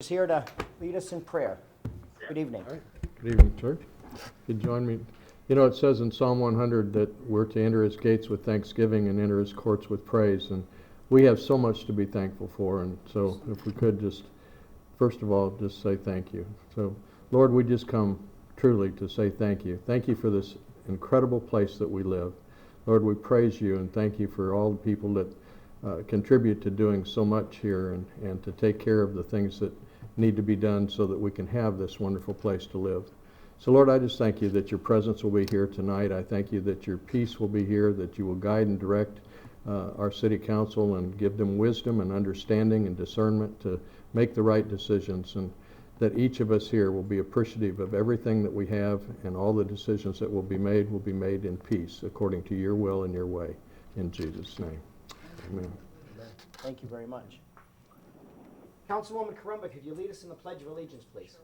is here to lead us in prayer. Good evening. Good evening, church. You join me. You know, it says in Psalm 100 that we're to enter his gates with thanksgiving and enter his courts with praise. And we have so much to be thankful for. And so if we could just, first of all, just say thank you. So, Lord, we just come truly to say thank you. Thank you for this incredible place that we live. Lord, we praise you and thank you for all the people that contribute to doing so much here and to take care of the things that need to be done so that we can have this wonderful place to live. So Lord, I just thank you that your presence will be here tonight. I thank you that your peace will be here, that you will guide and direct our city council and give them wisdom and understanding and discernment to make the right decisions, and that each of us here will be appreciative of everything that we have, and all the decisions that will be made in peace according to your will and your way. In Jesus' name, amen. Thank you very much. Councilwoman Karumba, could you lead us in the Pledge of Allegiance, please?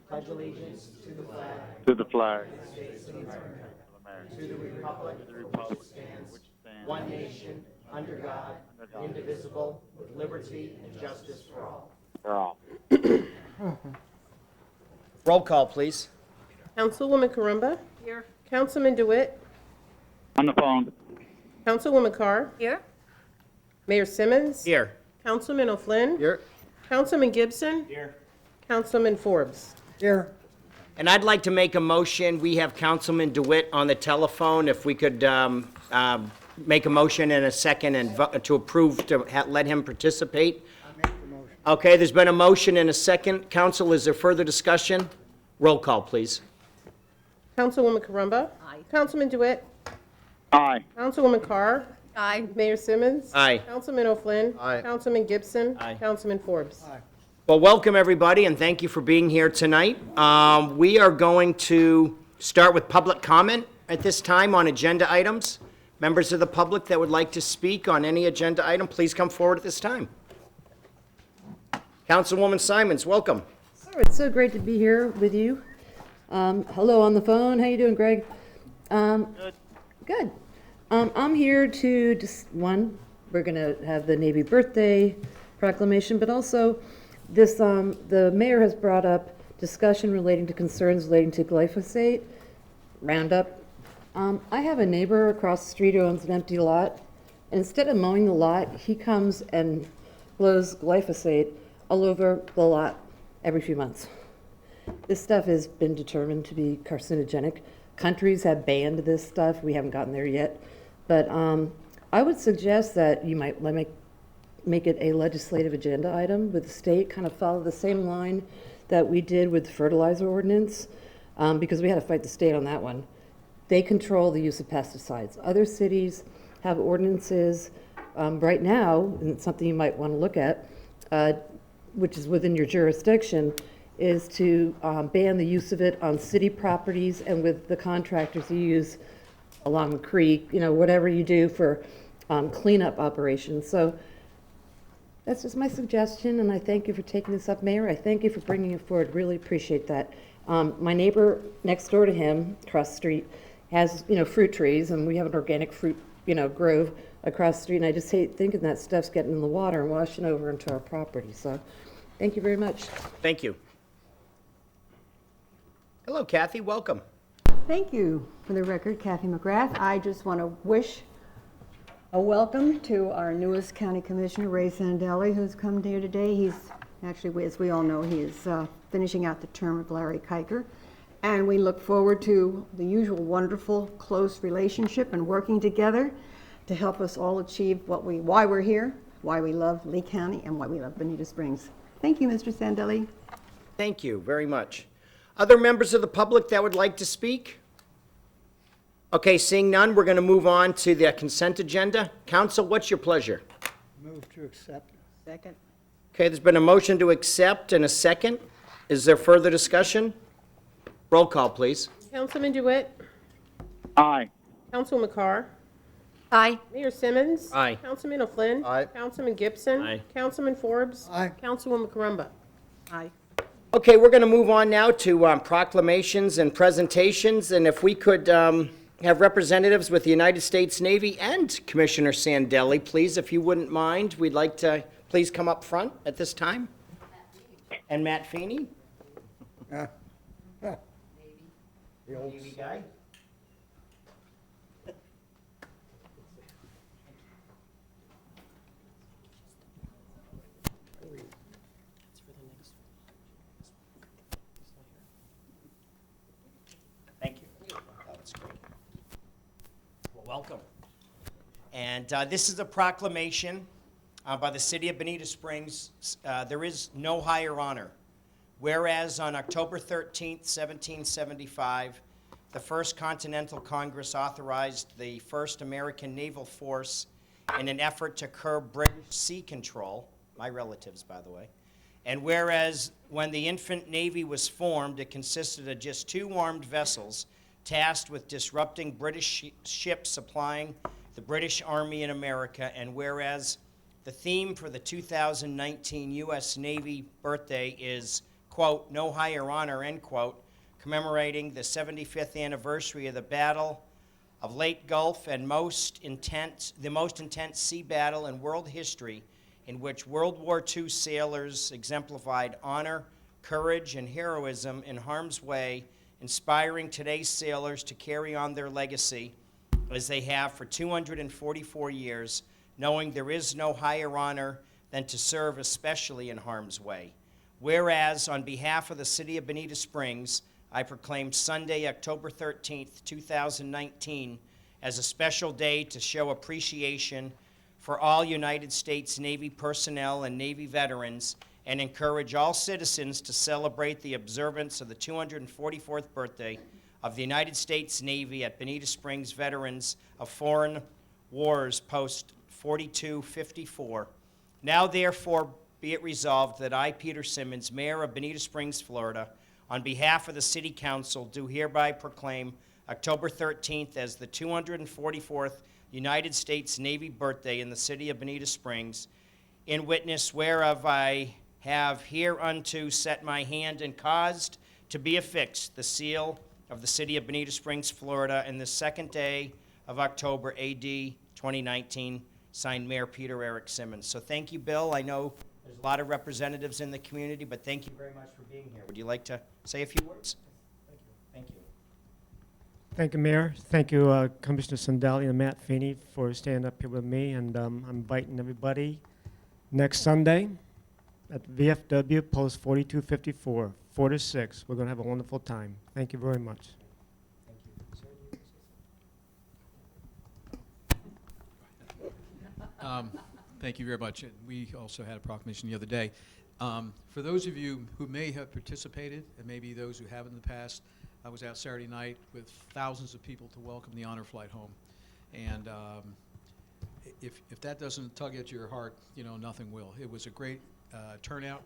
Pledge allegiance to the flag to the flag of the United States of America, to the republic for which it stands, one nation, under God, indivisible, with liberty and justice for all. For all. Roll call, please. Councilwoman Karumba. Here. Councilman DeWitt. On the phone. Councilwoman Carr. Here. Mayor Simmons. Here. Councilman O'Flynn. Here. Councilman Gibson. Here. Councilman Forbes. Here. And I'd like to make a motion. We have Councilman DeWitt on the telephone. If we could make a motion in a second and to approve to let him participate. I make the motion. Okay, there's been a motion and a second. Council, is there further discussion? Roll call, please. Councilwoman Karumba. Aye. Councilman DeWitt. Aye. Councilwoman Carr. Aye. Mayor Simmons. Aye. Councilman O'Flynn. Aye. Councilman Gibson. Aye. Councilman Forbes. Aye. Well, welcome, everybody, and thank you for being here tonight. We are going to start with public comment at this time on agenda items. Members of the public that would like to speak on any agenda item, please come forward at this time. Councilwoman Simons, welcome. Sir, it's so great to be here with you. Hello on the phone. How you doing, Greg? Good. I'm here to just, we're going to have the Navy birthday proclamation, but also this, the mayor has brought up discussion relating to concerns relating to glyphosate, Roundup. I have a neighbor across the street who owns an empty lot, and instead of mowing the lot, he comes and blows glyphosate all over the lot every few months. This stuff has been determined to be carcinogenic. Countries have banned this stuff. We haven't gotten there yet. But I would suggest that you might make it a legislative agenda item with the state, kind of follow the same line that we did with the fertilizer ordinance, because we had to fight the state on that one. They control the use of pesticides. Other cities have ordinances right now, and it's something you might want to look at, which is within your jurisdiction, is to ban the use of it on city properties and with the contractors you use along the creek, you know, whatever you do for cleanup operations. So that's just my suggestion, and I thank you for taking this up, Mayor. I thank you for bringing it forward. Really appreciate that. My neighbor next door to him, across the street, has, you know, fruit trees, and we have an organic fruit, you know, grove across the street, and I just hate thinking that stuff's getting in the water and washing over into our property. So thank you very much. Thank you. Hello, Kathy, welcome. Thank you. For the record, Kathy McGrath. I just want to wish a welcome to our newest county commissioner, Ray Sandelli, who's come here today. He's actually, as we all know, he is finishing out the term of Larry Kiker. And we look forward to the usual wonderful, close relationship and working together to help us all achieve why we're here, why we love Lee County, and why we love Bonita Springs. Thank you, Mr. Sandelli. Thank you very much. Other members of the public that would like to speak? Okay, seeing none, we're going to move on to the consent agenda. Council, what's your pleasure? Move to accept. Second. Okay, there's been a motion to accept and a second. Is there further discussion? Roll call, please. Councilman DeWitt. Aye. Councilwoman Carr. Aye. Mayor Simmons. Aye. Councilman O'Flynn. Aye. Councilman Gibson. Aye. Councilman Forbes. Aye. Councilwoman Karumba. Aye. Okay, we're going to move on now to proclamations and presentations, and if we could have representatives with the United States Navy and Commissioner Sandelli, please, if you wouldn't mind, we'd like to please come up front at this time. And Matt Feeney, The old Navy guy. Thank you. Oh, that's great. Well, welcome. And this is a proclamation by the city of Bonita Springs. There is no higher honor. Whereas on October 13th, 1775, the First Continental Congress authorized the first American naval force in an effort to curb British sea control, my relatives, by the way. And whereas when the infant navy was formed, it consisted of just 2 armed vessels tasked with disrupting British ships supplying the British Army in America. And whereas the theme for the 2019 U.S. Navy birthday is, quote, no higher honor, end quote, commemorating the 75th anniversary of the Battle of Lake Gulf and the most intense sea battle in world history, in which World War II sailors exemplified honor, courage, and heroism in harm's way, inspiring today's sailors to carry on their legacy as they have for 244 years, knowing there is no higher honor than to serve, especially in harm's way. Whereas, on behalf of the city of Bonita Springs, I proclaim Sunday, October 13th, 2019, as a special day to show appreciation for all United States Navy personnel and Navy veterans, and encourage all citizens to celebrate the observance of the 244th birthday of the United States Navy at Bonita Springs Veterans of Foreign Wars Post 4254. Now, therefore, be it resolved that I, Peter Simmons, Mayor of Bonita Springs, Florida, on behalf of the City Council, do hereby proclaim October 13th as the 244th United States Navy birthday in the city of Bonita Springs, in witness whereof I have hereunto set my hand and caused to be affixed the seal of the city of Bonita Springs, Florida, in the second day of October, AD 2019, signed Mayor Peter Eric Simmons. So thank you, Bill. I know there's a lot of representatives in the community, but thank you very much for being here. Would you like to say a few words? Thank you. Thank you, Mayor. Thank you, Commissioner Sandali and Matt Feeney, for standing up here with me. And I'm inviting everybody next Sunday at the VFW Post 4254, 4 to 6. We're going to have a wonderful time. Thank you very much. Thank you. Sir, do you want to say something? Thank you very much. And we also had a proclamation the other day. For those of you who may have participated, and maybe those who haven't in the past, I was out Saturday night with thousands of people to welcome the honor flight home. And if that doesn't tug at your heart, you know, nothing will. It was a great turnout,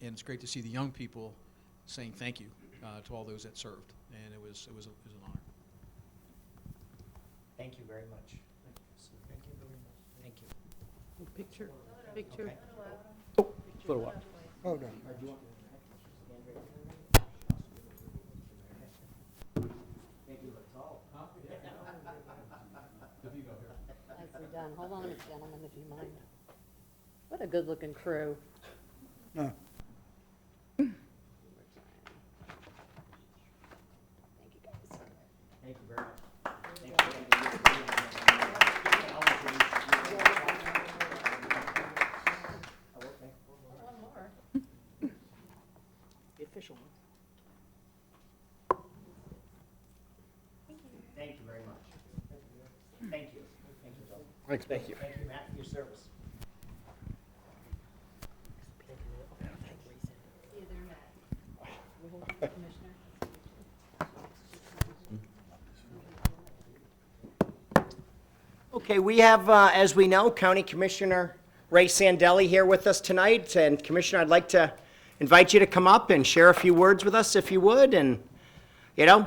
and it's great to see the young people saying thank you to all those that served. And it was an honor. Thank you very much. Thank you very much. Thank you. Picture, picture. Okay. Hold on. Nicely done. Hold on a minute, gentlemen, if you mind. What a good-looking crew. No. Thank you, guys. Thank you very much. The official one. Thank you very much. Thank you. Thank you, Bill. Thanks, Thank you. Thank you, Matt, for your service. See you there, Matt. Commissioner. Okay, we have, as we know, County Commissioner Ray Sandelli here with us tonight. And Commissioner, I'd like to invite you to come up and share a few words with us, if you would. And, you know,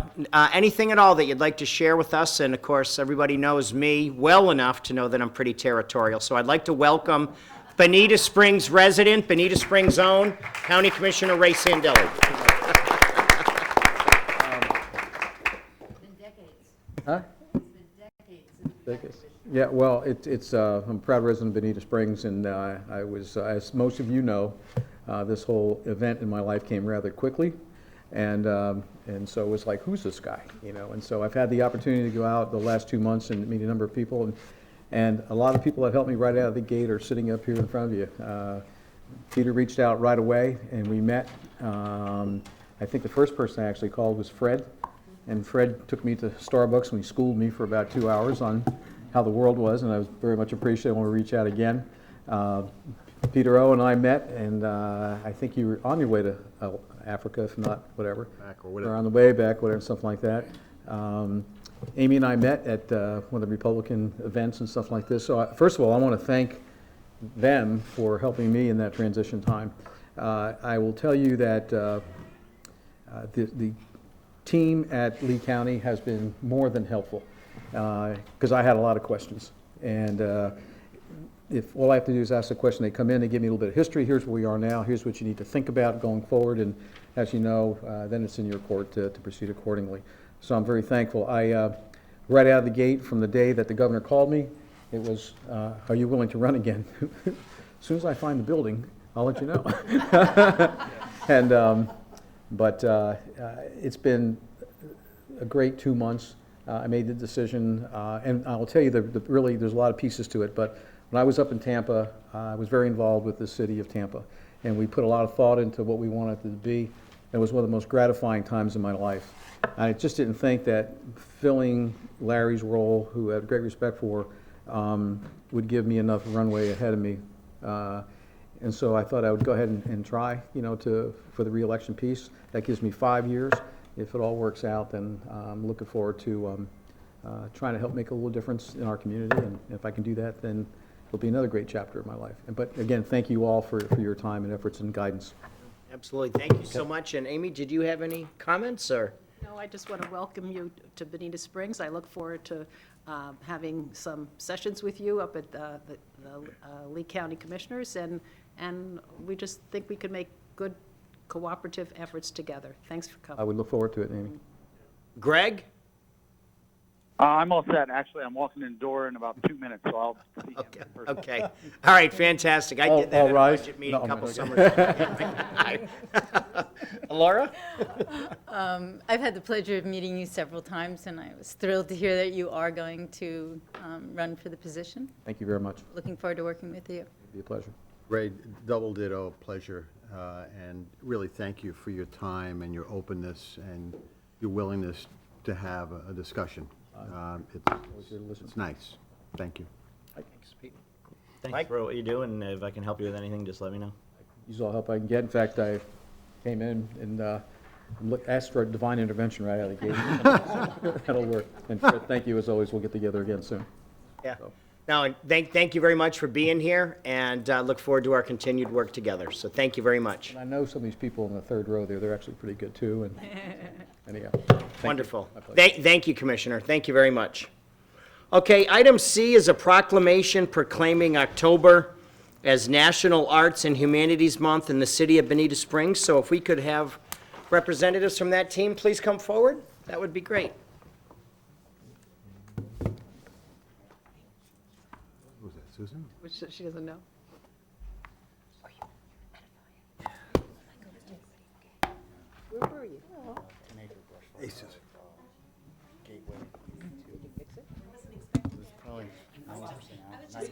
anything at all that you'd like to share with us. And, of course, everybody knows me well enough to know that I'm pretty territorial. So I'd like to welcome Bonita Springs resident, Bonita Springs own, County Commissioner Ray Sandelli. Been decades. Huh? It's been decades since we've had Decades. a commission. Yeah, well, I'm a proud resident of Bonita Springs, and I was, as most of you know, this whole event in my life came rather quickly, and so it was like, who's this guy, you know? And so I've had the opportunity to go out the last 2 months and meet a number of people, and a lot of people that helped me right out of the gate are sitting up here in front of you. Peter reached out right away, and we met. I think the first person I actually called was Fred, and Fred took me to Starbucks, and he schooled me for about 2 hours on how the world was, and I was very much appreciative when we reach out again. Peter O. and I met, and I think you were on your way to Africa, if not whatever. Back or whatever. Or on the way back, whatever, something like that. Amy and I met at one of the Republican events and stuff like this. So first of all, I want to thank them for helping me in that transition time. I will tell you that the team at Lee County has been more than helpful, because I had a lot of questions. And if all I have to do is ask a question, they come in, they give me a little bit of history, here's where we are now, here's what you need to think about going forward, and as you know, then it's in your court to proceed accordingly. So I'm very thankful. Right out of the gate, from the day that the governor called me, it was, are you willing to run again? As soon as I find the building, I'll let you know. And, it's been a great 2 months. I made the decision, and I'll tell you, really, there's a lot of pieces to it, but when I was up in Tampa, I was very involved with the city of Tampa, and we put a lot of thought into what we wanted it to be. It was one of the most gratifying times in my life. I just didn't think that filling Larry's role, who I had great respect for, would give me enough runway ahead of me. And so I thought I would go ahead and try, you know, for the re-election piece. That gives me 5 years. If it all works out, then I'm looking forward to trying to help make a little difference in our community. And if I can do that, then it'll be another great chapter of my life. But again, thank you all for your time and efforts and guidance. Absolutely. Thank you so much. And Amy, did you have any comments, or? No, I just want to welcome you to Bonita Springs. I look forward to having some sessions with you up at the Lee County Commissioners, and we just think we could make good cooperative efforts together. Thanks for I coming. would look forward to it, Amy. Greg? I'm all set. Actually, I'm walking in the door in about 2 minutes, so I'll see him Okay, first. okay. All right, fantastic. I did that All at a rise. budget meeting No, a I'm couple not. summers ago. Laura? I've had the pleasure of meeting you several times, and I was thrilled to hear that you are going to run for the position. Thank you very much. Looking forward to working with you. It'd be a pleasure. Ray, double ditto, pleasure, and really thank you for your time and your openness and your willingness to have a discussion. It's nice. Thank you. Thanks, Pete. Thanks Mike? for what you do, and if I can help you with anything, just let me know. Use all help I can get. In fact, I came in and asked for a divine intervention right out of the gate. That'll work. And Fred, thank you as always. We'll get together again soon. Yeah. Now, thank you very much for being here, and look forward to our continued work together. So thank you very much. And I know some of these people in the third row there. They're actually pretty good too. And anyhow, thank Wonderful. you. My pleasure. Thank you, Commissioner. Thank you very much. Okay, item C is a proclamation proclaiming October as National Arts and Humanities Month in the city of Bonita Springs. So if we could have representatives from that team please come forward, that would be great. Who's that, Susan? Which she doesn't know. Where were you? Hey, Susan.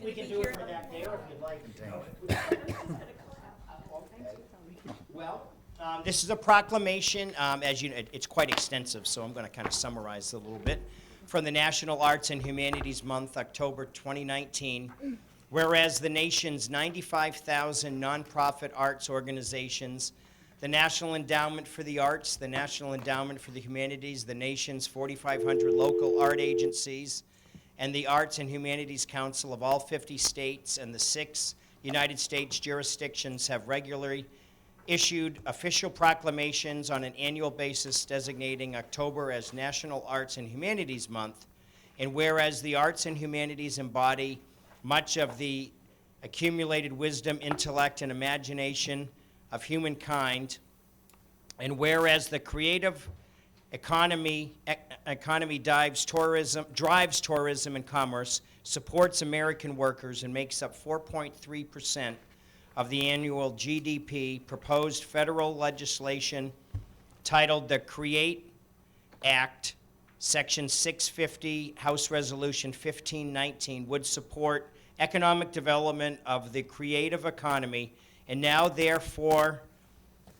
We can do it for that there if you'd like. Well, this is a proclamation, as you know, it's quite extensive, so I'm going to kind of summarize it a little bit. From the National Arts and Humanities Month, October 2019, whereas the nation's 95,000 nonprofit arts organizations, the National Endowment for the Arts, the National Endowment for the Humanities, the nation's 4,500 local art agencies, and the Arts and Humanities Council of all 50 states and the 6 United States jurisdictions have regularly issued official proclamations on an annual basis designating October as National Arts and Humanities Month. And whereas the arts and humanities embody much of the accumulated wisdom, intellect, and imagination of humankind, and whereas the creative economy drives tourism and commerce, supports American workers, and makes up 4.3% of the annual GDP. Proposed federal legislation titled the CREATE Act, Section 650, House Resolution 1519, would support economic development of the creative economy, and now therefore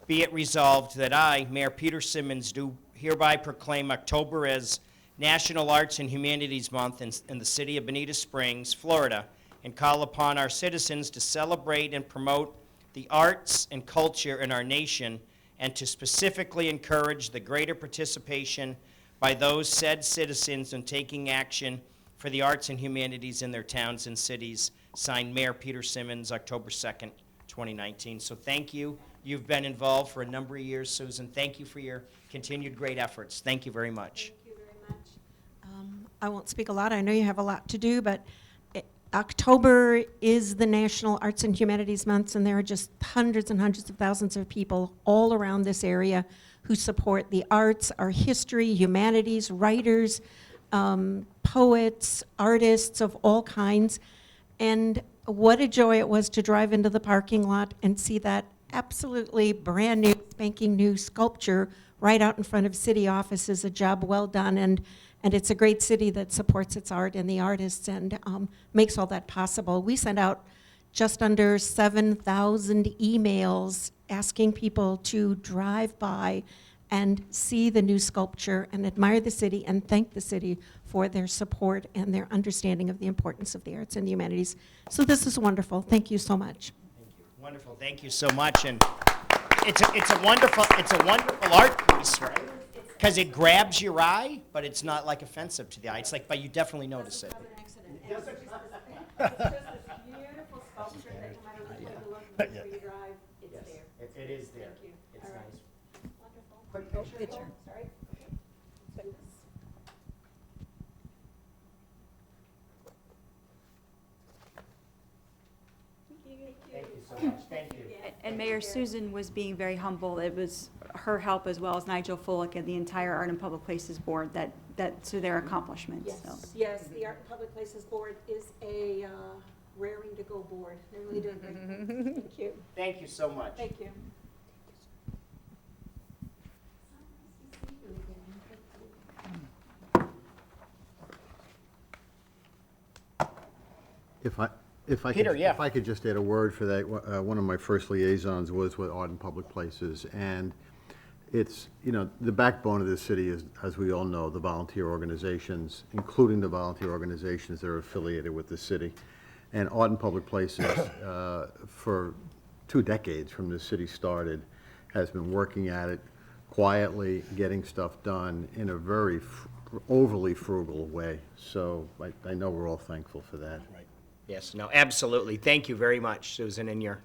be it resolved that I, Mayor Peter Simmons, do hereby proclaim October as National Arts and Humanities Month in the city of Bonita Springs, Florida, and call upon our citizens to celebrate and promote the arts and culture in our nation, and to specifically encourage the greater participation by those said citizens in taking action for the arts and humanities in their towns and cities. Signed, Mayor Peter Simmons, October 2nd, 2019. So thank you. You've been involved for a number of years, Susan. Thank you for your continued great efforts. Thank you very much. Thank you very much. I won't speak a lot. I know you have a lot to do, but October is the National Arts and Humanities Month, and there are just hundreds and hundreds of thousands of people all around this area who support the arts, our history, humanities, writers, poets, artists of all kinds. And what a joy it was to drive into the parking lot and see that absolutely brand new, spanking new sculpture right out in front of city offices. A job well done, and it's a great city that supports its art and the artists and makes all that possible. We sent out just under 7,000 emails asking people to drive by and see the new sculpture and admire the city and thank the city for their support and their understanding of the importance of the arts and the humanities. So this is wonderful. Thank you so much. Wonderful, thank you so much, and it's a wonderful art piece, right? Because it grabs your eye, but it's not like offensive to the eye. It's like, but you definitely notice it. It's just this beautiful sculpture that no matter which way you look, where you drive, it's there. It is there. Thank you. It's All right. nice. Wonderful. Quick picture. Oh, sorry. Okay. Let's do this. Thank you so much, thank you. And Mayor Susan was being very humble. It was her help as well as Nigel Fullick and the entire Art and Public Places Board to their accomplishments. So. Yes, the Art and Public Places Board is a raring to go board. They're really doing great things. Thank you. Thank you so much. Thank you. If I Peter, could, yeah. if I could just add a word for that, one of my first liaisons was with Art and Public Places, and it's, the backbone of this city is, as we all know, the volunteer organizations, including the volunteer organizations that are affiliated with the city. And Art and Public Places, for 2 decades from the city started, has been working at it quietly, getting stuff done in a very overly frugal way. So I know we're all thankful for that. Right. Yes, no, absolutely. Thank you very much, Susan, and your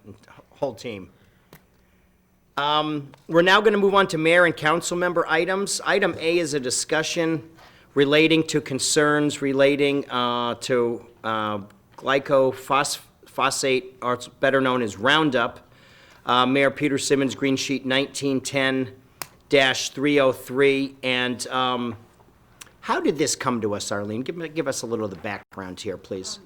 whole team. We're now going to move on to mayor and council member items. Item A is a discussion relating to concerns relating to glycophosphate, or it's better known as Roundup. Mayor Peter Simmons, Green Sheet 1910-303. And how did this come to us, Arlene? Give us a little of the background here, please.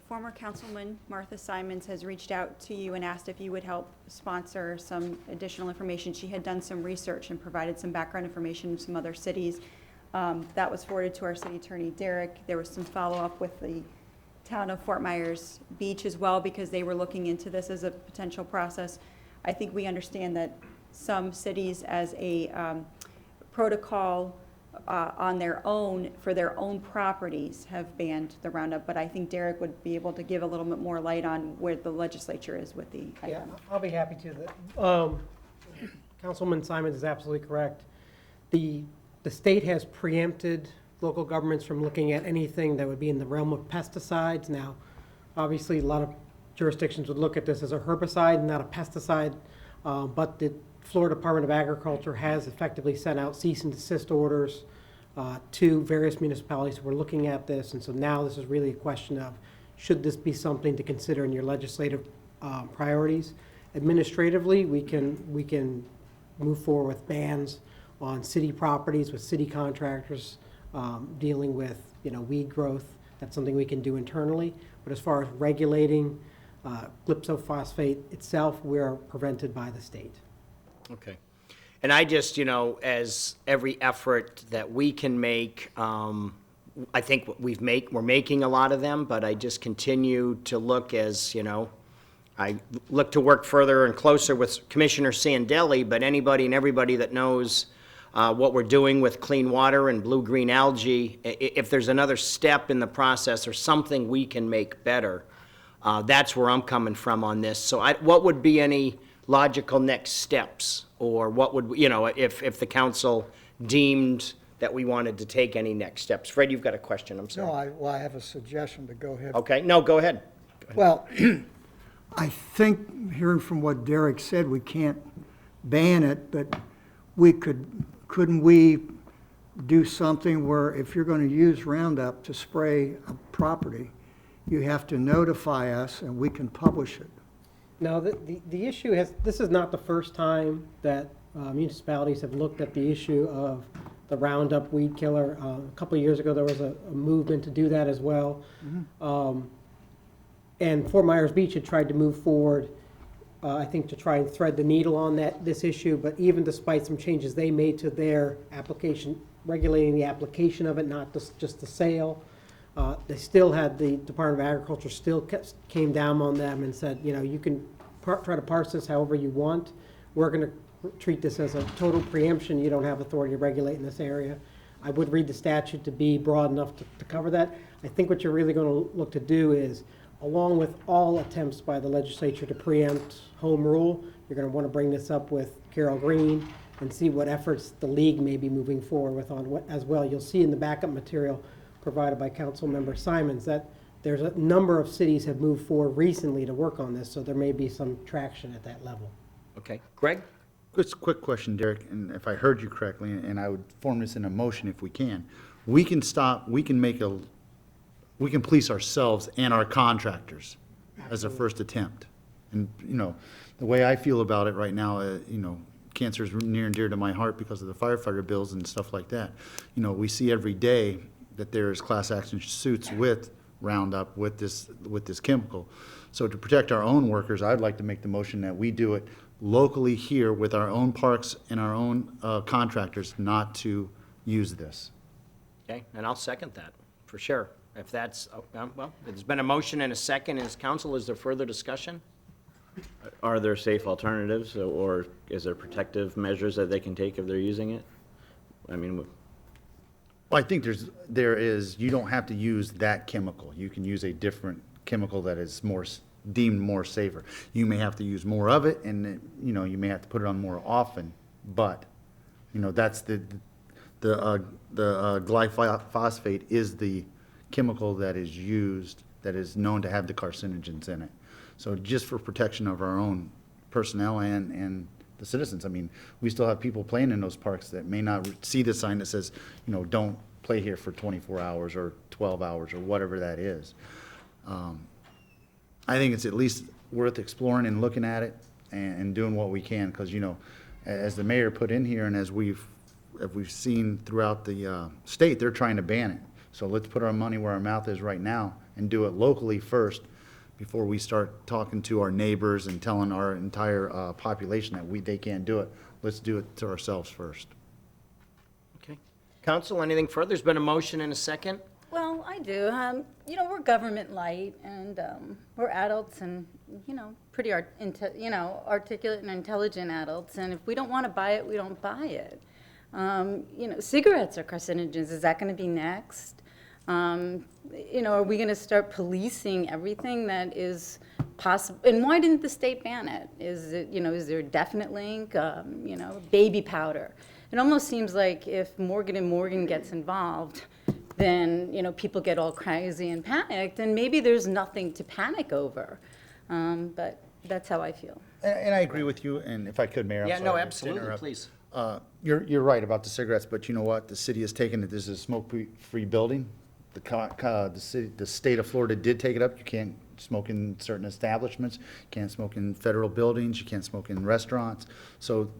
Former Councilman Martha Simons has reached out to you and asked if you would help sponsor some additional information. She had done some research and provided some background information of some other cities. That was forwarded to our city attorney, Derek. There was some follow-up with the town of Fort Myers Beach as well, because they were looking into this as a potential process. I think we understand that some cities, as a protocol on their own, for their own properties, have banned the Roundup, but I think Derek would be able to give a little bit more light on where the legislature is with the item. Yeah, I'll be happy to. Councilman Simons is absolutely correct. The state has preempted local governments from looking at anything that would be in the realm of pesticides. Now, obviously, a lot of jurisdictions would look at this as a herbicide, not a pesticide, but the Florida Department of Agriculture has effectively sent out cease and desist orders to various municipalities who are looking at this, and so now this is really a question of, should this be something to consider in your legislative priorities? Administratively, we can move forward with bans on city properties with city contractors, dealing with, weed growth. That's something we can do internally. But as far as regulating glyphosate itself, we're prevented by the state. Okay. And I just, as every effort that we can make, I think we're making a lot of them, but I just continue to look as, I look to work further and closer with Commissioner Sandelli, but anybody and everybody that knows what we're doing with clean water and blue-green algae, if there's another step in the process or something we can make better, that's where I'm coming from on this. So what would be any logical next steps? Or what would, if the council deemed that we wanted to take any next steps? Fred, you've got a question, I'm sorry. No, I have a suggestion to go ahead. Okay, no, go ahead. Well, I think, hearing from what Derek said, we can't ban it, but couldn't we do something where if you're going to use Roundup to spray a property, you have to notify us and we can publish it? No, the issue this is not the first time that municipalities have looked at the issue of the Roundup weed killer. A couple of years ago, there was a movement to do that as well. And Fort Myers Beach had tried to move forward, I think, to try and thread the needle on this issue. But even despite some changes they made to their application, regulating the application of it, not just the sale, they still had, the Department of Agriculture still came down on them and said, you can try to parse this however you want. We're going to treat this as a total preemption. You don't have authority to regulate in this area. I would read the statute to be broad enough to cover that. I think what you're really going to look to do is, along with all attempts by the legislature to preempt home rule, you're going to want to bring this up with Carol Green and see what efforts the league may be moving forward with on what as well. You'll see in the backup material provided by Councilmember Simons that there's a number of cities have moved forward recently to work on this, so there may be some traction at that level. Okay, Greg? Just a quick question, Derek, and if I heard you correctly, and I would form this in a motion if we can. We can police ourselves and our contractors as a first attempt. And, the way I feel about it right now, cancer is near and dear to my heart because of the firefighter bills and stuff like that. We see every day that there is class action suits with Roundup, with this chemical. So to protect our own workers, I'd like to make the motion that we do it locally here with our own parks and our own contractors not to use this. Okay, and I'll second that, for sure. If that's, well, there's been a motion and a second. As council, is there further discussion? Are there safe alternatives, or is there protective measures that they can take if they're using it? I mean, Well, I think there is, you don't have to use that chemical. You can use a different chemical that is deemed more safer. You may have to use more of it, and, you may have to put it on more often, but, that's the glyphosate is the chemical that is used, that is known to have the carcinogens in it. So just for protection of our own personnel and the citizens. I mean, we still have people playing in those parks that may not see the sign that says, don't play here for 24 hours or 12 hours or whatever that is. I think it's at least worth exploring and looking at it and doing what we can, because, as the mayor put in here and as we've seen throughout the state, they're trying to ban it. So let's put our money where our mouth is right now and do it locally first before we start talking to our neighbors and telling our entire population that they can't do it. Let's do it to ourselves first. Okay. Council, anything further? There's been a motion and a second. Well, I do. We're government light, and we're adults, and pretty articulate and intelligent adults. And if we don't want to buy it, we don't buy it. Cigarettes are carcinogens. Is that going to be next? Are we going to start policing everything that is possible? And why didn't the state ban it? Is there a definite link? Baby powder. It almost seems like if Morgan & Morgan gets involved, then, people get all crazy and panicked, and maybe there's nothing to panic over. But that's how I feel. And I agree with you, and if I could, Mayor, I'm Yeah, sorry no, to absolutely, interrupt. please. You're right about the cigarettes, but you know what? The city has taken it. This is a smoke-free building. The state of Florida did take it up. You can't smoke in certain establishments. You can't smoke in federal buildings. You can't smoke in restaurants. So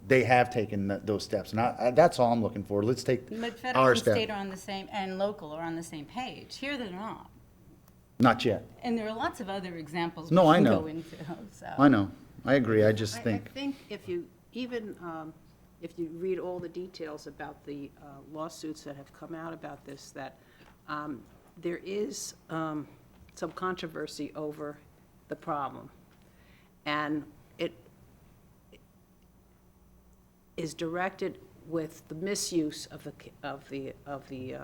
they have taken those steps. And that's all I'm looking for. Let's take But federal our and step. state are on the same, and local are on the same page. Here they're not. Not yet. And there are lots of other examples No, we I can know. go into, so. I know. I agree. I just I think, think if you even, if you read all the details about the lawsuits that have come out about this, that there is some controversy over the problem. And it is directed with the misuse of the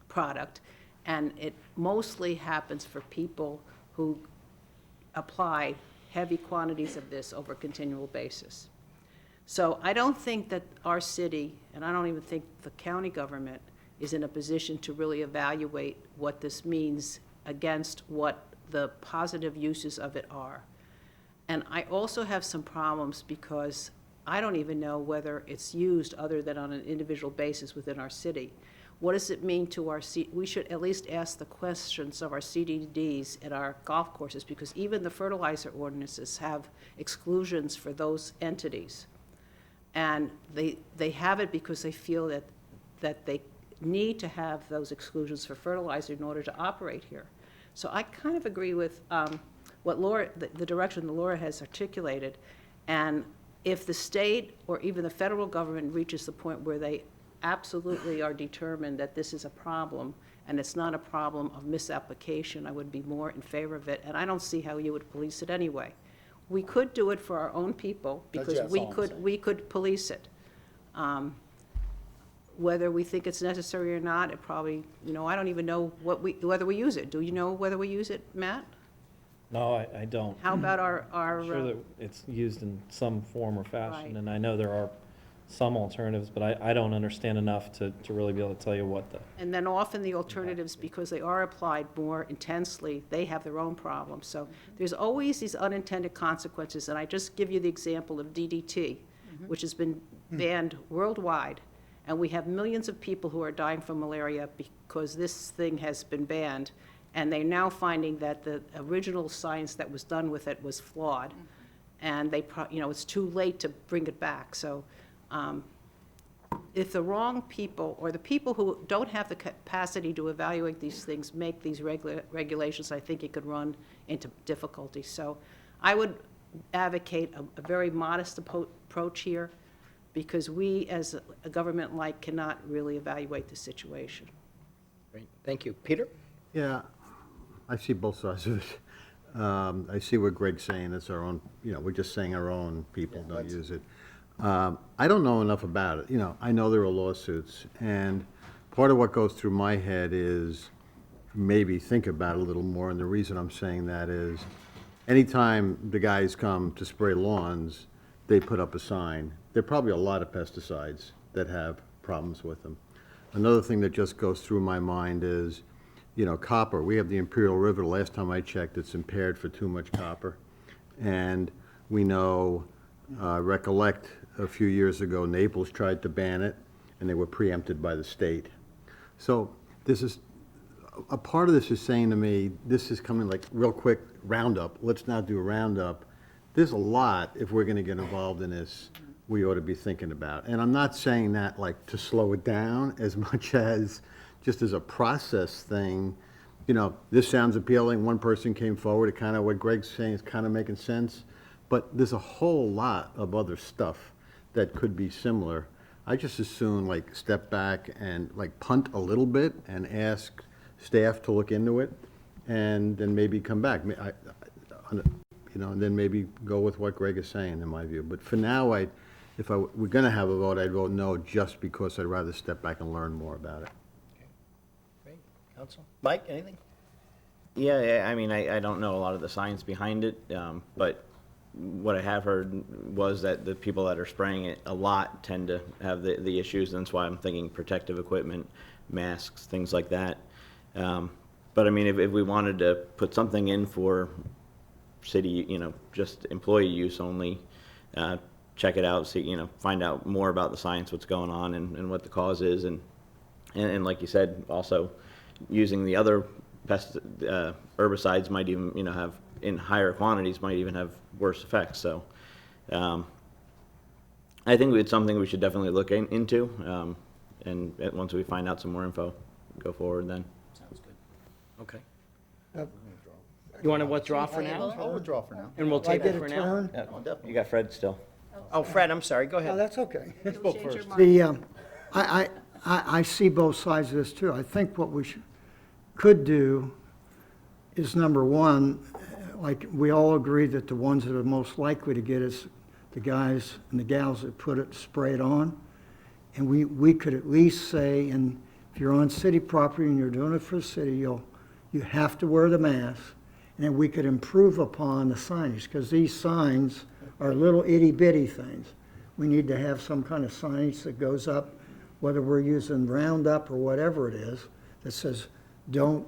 product, and it mostly happens for people who apply heavy quantities of this over a continual basis. So I don't think that our city, and I don't even think the county government, is in a position to really evaluate what this means against what the positive uses of it are. And I also have some problems because I don't even know whether it's used other than on an individual basis within our city. What does it mean to our, we should at least ask the questions of our CDDs at our golf courses, because even the fertilizer ordinances have exclusions for those entities. And they have it because they feel that they need to have those exclusions for fertilizer in order to operate here. So I kind of agree with what Laura, the direction that Laura has articulated. And if the state or even the federal government reaches the point where they absolutely are determined that this is a problem and it's not a problem of misapplication, I would be more in favor of it. And I don't see how you would police it anyway. We could do it for our own people because That's all I'm saying. we could police it. Whether we think it's necessary or not, it probably, I don't even know whether we use it. Do you know whether we use it, Matt? No, I don't. How about our I'm sure that it's used in some form or fashion, Right. and I know there are some alternatives, but I don't understand enough to really be able to tell you what the. And then often the alternatives, because they are applied more intensely, they have their own problems. So there's always these unintended consequences, and I just give you the example of DDT, which has been banned worldwide, and we have millions of people who are dying from malaria because this thing has been banned, and they're now finding that the original science that was done with it was flawed, and it's too late to bring it back. So if the wrong people, or the people who don't have the capacity to evaluate these things, make these regulations, I think it could run into difficulty. So I would advocate a very modest approach here, because we, as a government, cannot really evaluate the situation. Great, thank you. Peter? Yeah, I see both sides of it. I see what Greg's saying, it's our own, we're just saying our own people don't use it. I don't know enough about it. I know there are lawsuits, and part of what goes through my head is maybe think about it a little more, and the reason I'm saying that is anytime the guys come to spray lawns, they put up a sign. There are probably a lot of pesticides that have problems with them. Another thing that just goes through my mind is, copper. We have the Imperial River. The last time I checked, it's impaired for too much copper. And we know, recollect a few years ago, Naples tried to ban it, and they were preempted by the state. So this is, a part of this is saying to me, this is coming like real quick, roundup. Let's not do a roundup. There's a lot, if we're going to get involved in this, we ought to be thinking about. And I'm not saying that to slow it down as much as just as a process thing. This sounds appealing. One person came forward. It kind of, what Greg's saying is kind of making sense. But there's a whole lot of other stuff that could be similar. I just as soon step back and punt a little bit and ask staff to look into it, and then maybe come back. And then maybe go with what Greg is saying, in my view. But for now, if we're going to have a vote, I'd vote no, just because I'd rather step back and learn more about it. Great, Council. Mike, anything? Yeah, I mean, I don't know a lot of the science behind it, but what I have heard was that the people that are spraying it a lot tend to have the issues, and that's why I'm thinking protective equipment, masks, things like that. But I mean, if we wanted to put something in for city, just employee use only, check it out, see, find out more about the science, what's going on, and what the cause is, and like you said, also using the other herbicides might even, have in higher quantities might even have worse effects. So I think it's something we should definitely look into, and once we find out some more info, go forward then. Sounds good. Okay. You want to withdraw for now? I'll withdraw for now. And we'll I table get for a now? turn? Yeah, you got Fred still. Oh, Fred, I'm sorry, go No, ahead. that's okay. Spoke first. I see both sides of this too. I think what we could do is, number one, like, we all agree that the ones that are most likely to get is the guys and the gals that spray it on. And we could at least say, and if you're on city property and you're doing it for the city, you have to wear the mask. And then we could improve upon the signage, because these signs are little itty bitty things. We need to have some kind of signage that goes up, whether we're using Roundup or whatever it is, that says, don't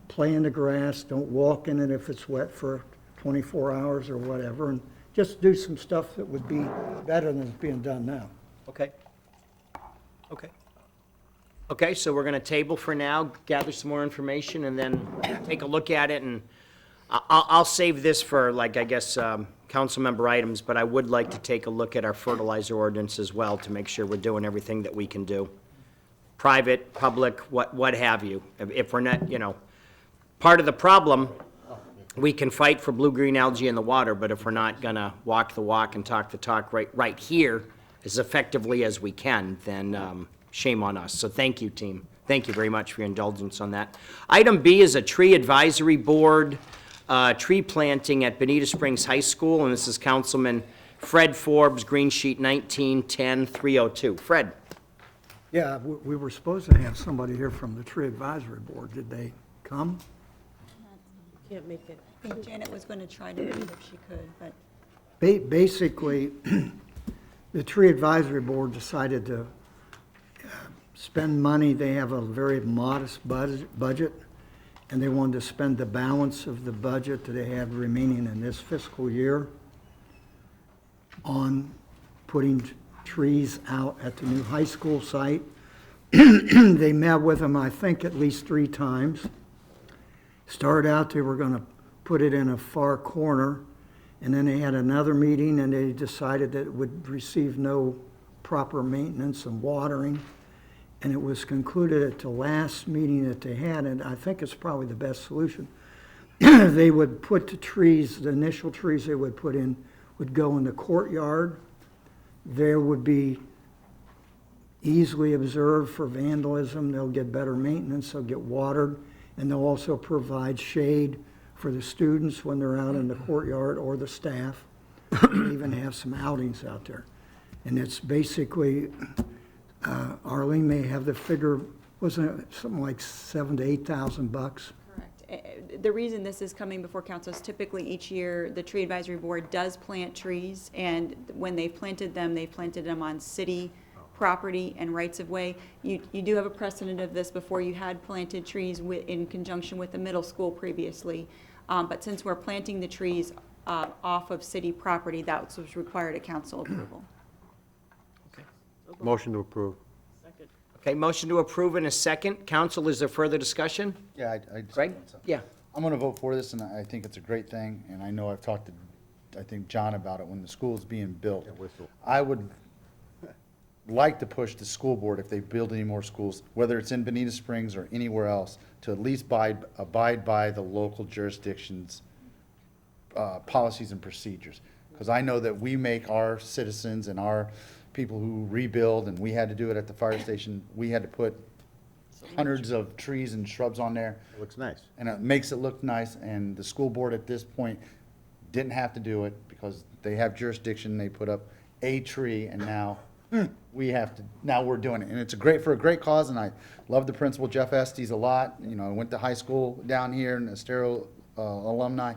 play in the grass, don't walk in it if it's wet for 24 hours or whatever, and just do some stuff that would be better than is being done now. Okay. Okay. Okay, so we're going to table for now, gather some more information, and then take a look at it, and I'll save this for, like, I guess, council member items, but I would like to take a look at our fertilizer ordinance as well to make sure we're doing everything that we can do. Private, public, what have you. If we're not, part of the problem, we can fight for blue-green algae in the water, but if we're not going to walk the walk and talk the talk right here as effectively as we can, then shame on us. So thank you, team. Thank you very much for your indulgence on that. Item B is a tree advisory board, tree planting at Bonita Springs High School, and this is Councilman Fred Forbes, Green Sheet 19-10-302. Fred? Yeah, we were supposed to have somebody here from the tree advisory board. Did they come? Can't make it. I think Janet was going to try to do it if she could, but Basically, the tree advisory board decided to spend money. They have a very modest budget, and they wanted to spend the balance of the budget that they have remaining in this fiscal year on putting trees out at the new high school site. They met with them, I think, at least 3 times. Started out, they were going to put it in a far corner, and then they had another meeting, and they decided that it would receive no proper maintenance and watering. And it was concluded at the last meeting that they had, and I think it's probably the best solution. They would put the trees, the initial trees they would put in, would go in the courtyard. There would be easily observed for vandalism. They'll get better maintenance, they'll get watered, and they'll also provide shade for the students when they're out in the courtyard, or the staff. They even have some outings out there. And it's basically, Arlene may have the figure, wasn't it something like $7,000 to $8,000? correct. The reason this is coming before council is typically each year, the tree advisory board does plant trees, and when they planted them on city property and rights of way. You do have a precedent of this before. You had planted trees in conjunction with the middle school previously. But since we're planting the trees off of city property, that was required at council approval. Motion to approve. Okay, motion to approve in a second. Council, is there further discussion? Yeah, I just. Greg? Yeah. I'm gonna vote for this, and I think it's a great thing, and I know I've talked to, I think, John about it, when the school's being built. I would like to push the school board, if they build any more schools, whether it's in Bonita Springs or anywhere else, to at least abide by the local jurisdiction's policies and procedures. Because I know that we make our citizens and our people who rebuild, and we had to do it at the fire station, we had to put hundreds of trees and shrubs on there. It looks nice. And it makes it look nice, and the school board at this point didn't have to do it because they have jurisdiction, they put up a tree, and now now we're doing it. And it's for a great cause, and I love the principal, Jeff Estes, a lot. You know, I went to high school down here, and Estero alumni.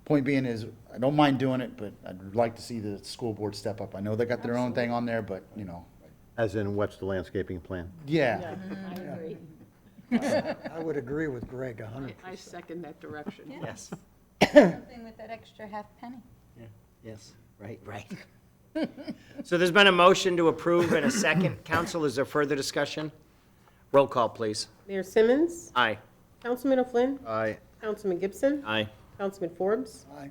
Point being is, I don't mind doing it, but I'd like to see the school board step up. I know they got their own thing on there, but, you know. As in, what's the landscaping plan? Yeah. I agree. I would agree with Greg 100%. I second that direction. Yes. Something with that extra half penny. Yes, right. So there's been a motion to approve and a second. Council, is there further discussion? Roll call, please. Mayor Simmons. Aye. Councilman O'Flynn. Aye. Councilman Gibson. Aye. Councilman Forbes. Aye.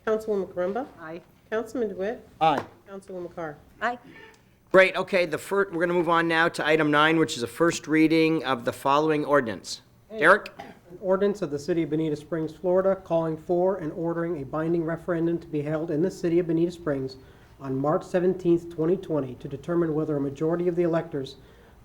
Councilwoman Carumba. Aye. Councilman DeWitt. Aye. Councilwoman Carr. Aye. Great, okay, we're going to move on now to item 9, which is a first reading of the following ordinance. Derek? An ordinance of the City of Bonita Springs, Florida, calling for and ordering a binding referendum to be held in the City of Bonita Springs on March 17th, 2020, to determine whether a majority of the electors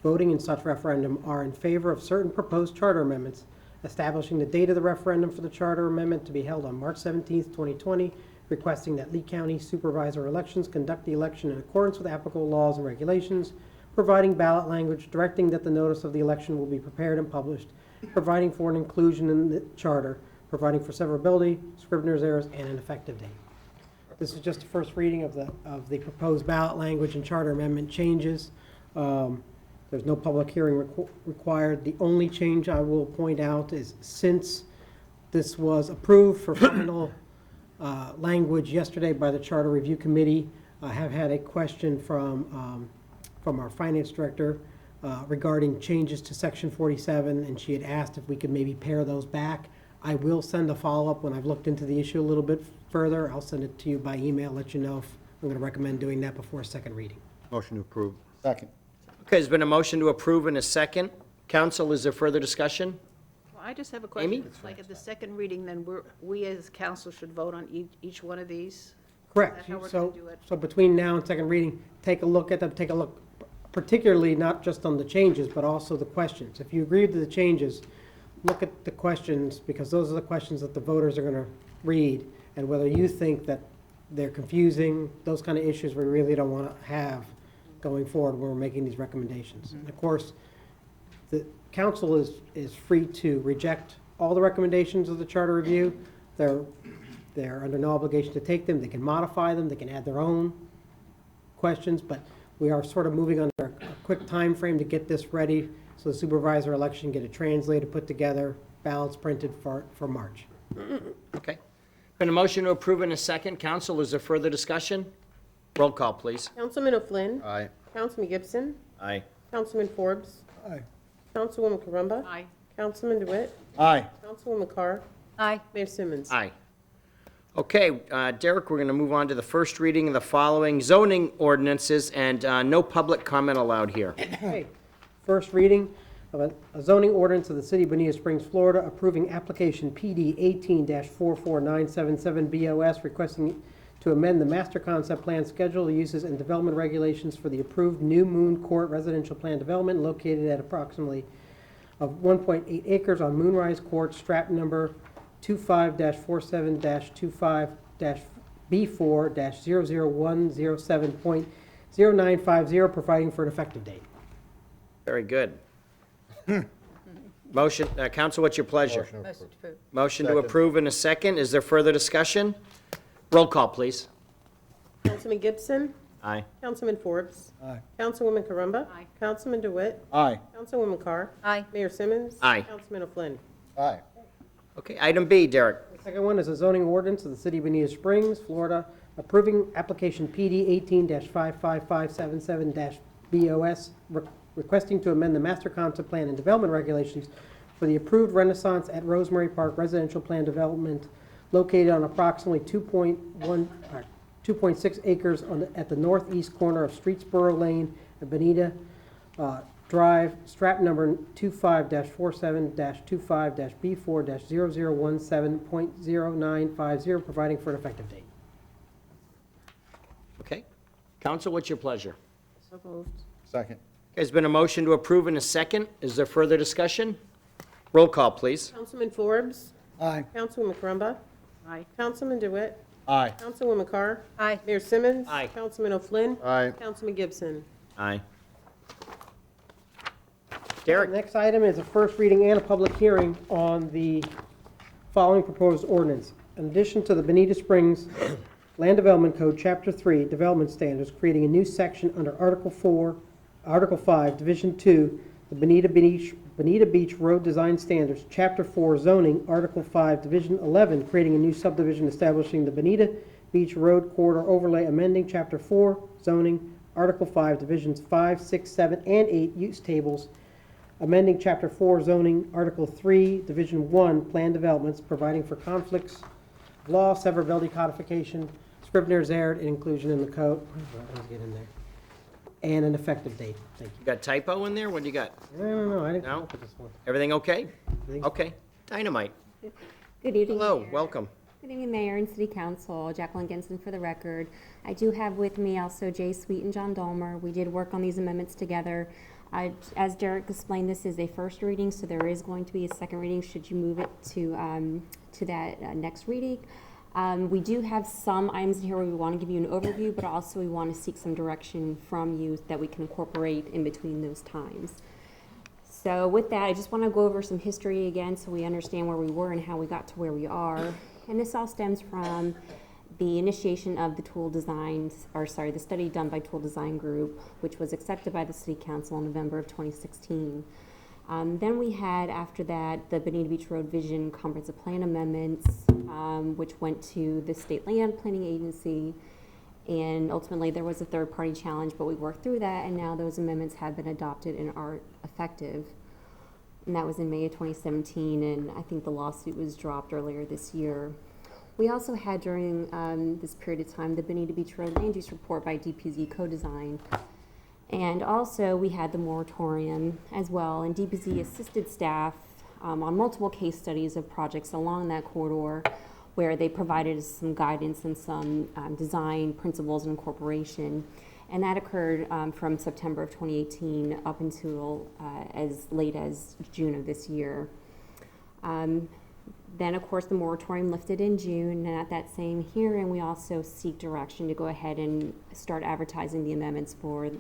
voting in such referendum are in favor of certain proposed charter amendments, establishing the date of the referendum for the charter amendment to be held on March 17th, 2020, requesting that Lee County Supervisor elections conduct the election in accordance with applicable laws and regulations, providing ballot language, directing that the notice of the election will be prepared and published, providing for an inclusion in the charter, providing for severability, scrivener's errors, and an effective date. This is just a first reading of the proposed ballot language and charter amendment changes. There's no public hearing required. The only change I will point out is, since this was approved for final language yesterday by the Charter Review Committee, I have had a question from our finance director regarding changes to Section 47, and she had asked if we could maybe pare those back. I will send a follow-up when I've looked into the issue a little bit further. I'll send it to you by email, let you know if I'm going to recommend doing that before a second reading. Motion to approve. Second. Okay, there's been a motion to approve in a second. Council, is there further discussion? Well, I just have a question. Amy? Like at the second reading, then we as council should vote on each one of these? Correct. Is that how we're So, gonna do it? so between now and second reading, take a look at them, take a look particularly not just on the changes, but also the questions. If you agree to the changes, look at the questions, because those are the questions that the voters are going to read, and whether you think that they're confusing, those kind of issues we really don't want to have going forward when we're making these recommendations. And of course, the council is free to reject all the recommendations of the charter review. They're under no obligation to take them. They can modify them. They can add their own questions, but we are sort of moving under a quick time frame to get this ready so the supervisor election get it translated, put together, ballots printed for March. Okay. Been a motion to approve in a second. Council, is there further discussion? Roll call, please. Councilman O'Flynn. Aye. Councilman Gibson. Aye. Councilman Forbes. Aye. Councilwoman Carumba. Aye. Councilman DeWitt. Aye. Councilwoman Carr. Aye. Mayor Simmons. Aye. Okay, Derek, we're going to move on to the first reading of the following zoning ordinances, and no public comment allowed here. Okay. First reading of a zoning ordinance of the City of Bonita Springs, Florida, approving application PD 18-44977 BOS, requesting to amend the master concept plan, schedule of uses, and development regulations for the approved New Moon Court residential plan development located at approximately of 1.8 acres on Moonrise Court, strat number 25-47-25-B4-00107.0950, providing for an effective date. Very good. Motion, Council, what's your pleasure? Motion approved. Motion to approve in a second. Is there further discussion? Roll call, please. Councilman Gibson. Aye. Councilman Forbes. Aye. Councilwoman Carumba. Aye. Councilman DeWitt. Aye. Councilwoman Carr. Aye. Mayor Simmons. Aye. Councilman O'Flynn. Aye. Okay, item B, Derek. The second one is a zoning ordinance of the City of Bonita Springs, Florida, approving application PD 18-55577-BOS, requesting to amend the master concept plan and development regulations for the approved Renaissance at Rosemary Park residential plan development located on approximately 2.6 acres at the northeast corner of Streetsboro Lane and Bonita Drive, strat number 25-47-25-B4-0017.0950, providing for an effective date. Okay. Council, what's your pleasure? So moved. Second. Okay, there's been a motion to approve in a second. Is there further discussion? Roll call, please. Councilman Forbes. Aye. Councilwoman Carumba. Aye. Councilman DeWitt. Aye. Councilwoman Carr. Aye. Mayor Simmons. Aye. Councilman O'Flynn. Aye. Councilman Gibson. Aye. Derek. The next item is a first reading and a public hearing on the following proposed ordinance. In addition to the Bonita Springs Land Development Code, Chapter 3, Development Standards, creating a new section under Article 5, Division 2, the Bonita Beach Road Design Standards, Chapter 4, Zoning, Article 5, Division 11, creating a new subdivision establishing the Bonita Beach Road Corridor Overlay, amending Chapter 4, Zoning, Article 5, Divisions 5, 6, 7, and 8, Use Tables, amending Chapter 4 zoning, Article 3, Division 1, plan developments, providing for conflicts of law, severability codification, Scrivener's error and inclusion in the code. Let's get in there. And an effective date. Thank You got typo in there? What do you got? you. No, I didn't come No? up with this one. Everything okay? Everything's- Okay. Dynamite. Good evening. Hello, Mayor. welcome. Good evening, Mayor and City Council. Jacqueline Genson for the record. I do have with me also Jay Sweet and John Dolmer. We did work on these amendments together. As Derek explained, this is a first reading, so there is going to be a second reading should you move it to that next reading. We do have some items in here where we want to give you an overview, but also we want to seek some direction from you that we can incorporate in between those times. So with that, I just want to go over some history again so we understand where we were and how we got to where we are. And this all stems from the initiation of the the study done by Tool Design Group, which was accepted by the City Council in November of 2016. Then we had, after that, the Bonita Beach Road Vision Comprehensive Plan amendments, which went to the State Land Planning Agency. And ultimately, there was a third-party challenge, but we worked through that, and now those amendments have been adopted and are effective. And that was in May of 2017, and I think the lawsuit was dropped earlier this year. We also had, during this period of time, the Bonita Beach Road Land Use Report by DPZ Co-Design. And also, we had the moratorium as well, and DPZ assisted staff on multiple case studies of projects along that corridor, where they provided us some guidance and some design principles and incorporation. And that occurred from September of 2018 up until as late as June of this year. Then, of course, the moratorium lifted in June, and at that same hearing, we also seek direction to go ahead and start advertising the amendments for the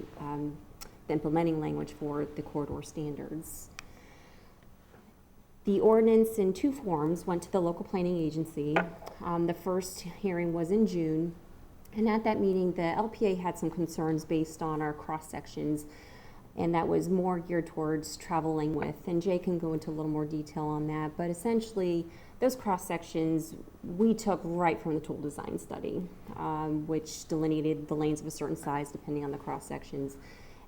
implementing language for the corridor standards. The ordinance in two forms went to the local planning agency. The first hearing was in June, and at that meeting, the LPA had some concerns based on our cross sections, and that was more geared towards travel lane width. And Jay can go into a little more detail on that, but essentially, those cross sections we took right from the tool design study, which delineated the lanes of a certain size depending on the cross sections.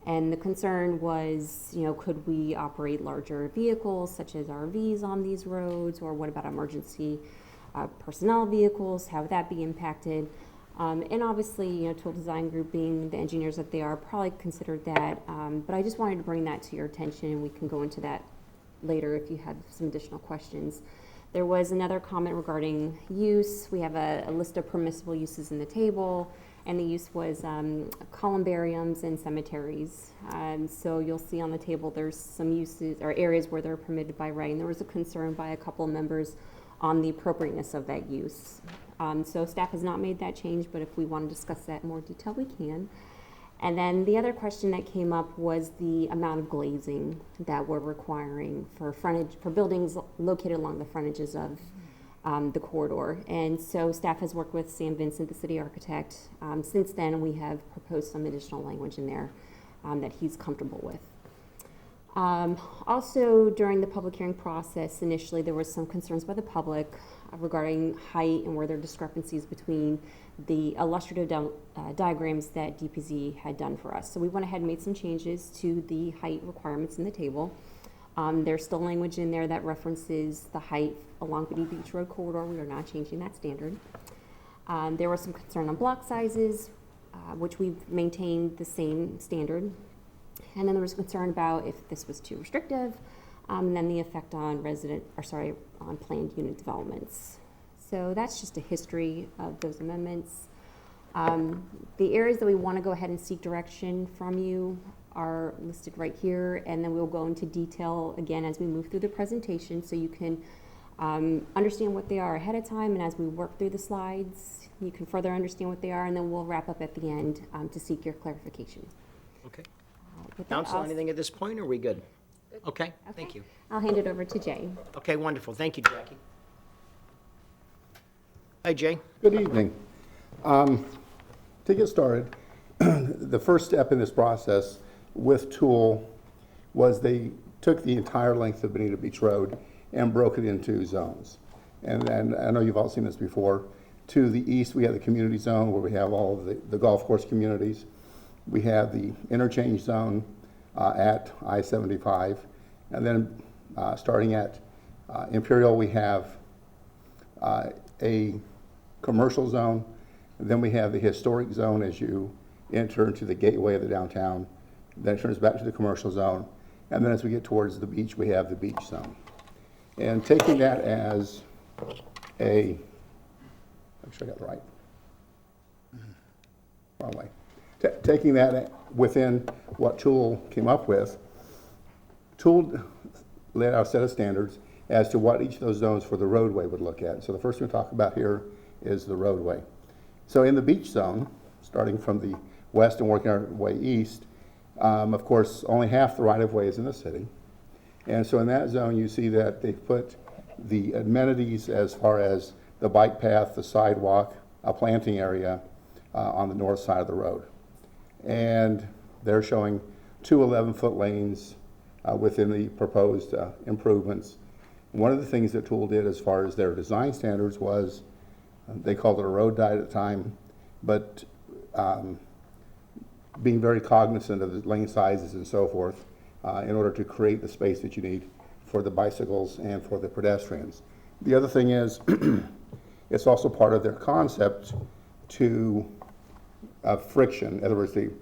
And the concern was, could we operate larger vehicles such as RVs on these roads, or what about emergency personnel vehicles? How would that be impacted? And obviously, Tool Design Group, being the engineers that they are, probably considered that. But I just wanted to bring that to your attention, and we can go into that later if you have some additional questions. There was another comment regarding use. We have a list of permissible uses in the table, and the use was columbariums and cemeteries. So you'll see on the table there's some uses or areas where they're permitted by right, and there was a concern by a couple of members on the appropriateness of that use. So staff has not made that change, but if we want to discuss that in more detail, we can. And then the other question that came up was the amount of glazing that we're requiring for frontage, for buildings located along the frontages of the corridor. And so staff has worked with Sam Vincent, the city architect. Since then, we have proposed some additional language in there that he's comfortable with. Also, during the public hearing process, initially there was some concerns by the public regarding height and where there are discrepancies between the illustrative diagrams that DPZ had done for us. So we went ahead and made some changes to the height requirements in the table. There's still language in there that references the height along Bonita Beach Road corridor. We are not changing that standard. There was some concern on block sizes, which we've maintained the same standard. And then there was concern about if this was too restrictive, and then the effect on on planned unit developments. So that's just a history of those amendments. The areas that we want to go ahead and seek direction from you are listed right here, and then we'll go into detail again as we move through the presentation so you can understand what they are ahead of time, and as we work through the slides, you can further understand what they are, and then we'll wrap up at the end to seek your clarification. Okay. With that, Council, anything at this point, or are we good? Okay, thank you. I'll hand it over to Jay. Okay, wonderful. Thank you, Jackie. Hi, Jay. Good evening. To get started, the first step in this process with Tool was they took the entire length of Bonita Beach Road and broke it into zones. And then, I know you've all seen this before, to the east we have the community zone where we have all of the golf course communities. We have the interchange zone at I-75, and then starting at Imperial we have a commercial zone, And then we have the historic zone as you enter into the gateway of the downtown. Then it turns back to the commercial zone. And then as we get towards the beach, we have the beach zone. And taking that as make sure I got it right. Wrong way. Taking that within what Tool came up with, Tool laid out a set of standards as to what each of those zones for the roadway would look at. So the first thing we talk about here is the roadway. So in the beach zone, starting from the west and working our way east, of course, only half the right-of-way is in the city. And so in that zone, you see that they've put the amenities as far as the bike path, the sidewalk, a planting area on the north side of the road. And they're showing two 11-foot lanes within the proposed improvements. One of the things that Tool did as far as their design standards was, they called it a road diet at the time, but being very cognizant of the lane sizes and so forth in order to create the space that you need for the bicycles and for the pedestrians. The other thing is, it's also part of their concept to friction. In other words, the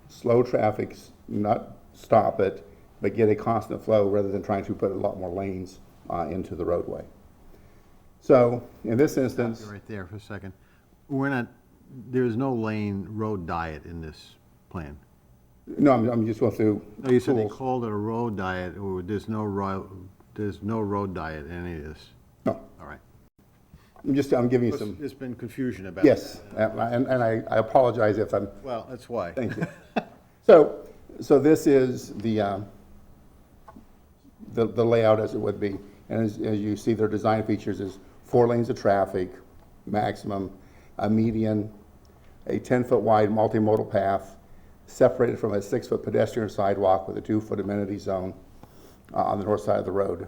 slow traffic, not stop it, but get a constant flow rather than trying to put a lot more lanes into the roadway. So in this instance, Right there for a second. There's no lane road diet in this plan. no, I'm just going through. No, you said they Tools. called it a road diet, or there's no road diet in any of this? No. All right. I'm giving you some. There's been confusion about it. Yes, and I apologize if I'm. Well, that's why. Thank you. So this is the layout as it would be. And as you see, their design features is 4 lanes of traffic, maximum, a median, a 10-foot wide multimodal path, separated from a 6-foot pedestrian sidewalk with a 2-foot amenity zone on the north side of the road,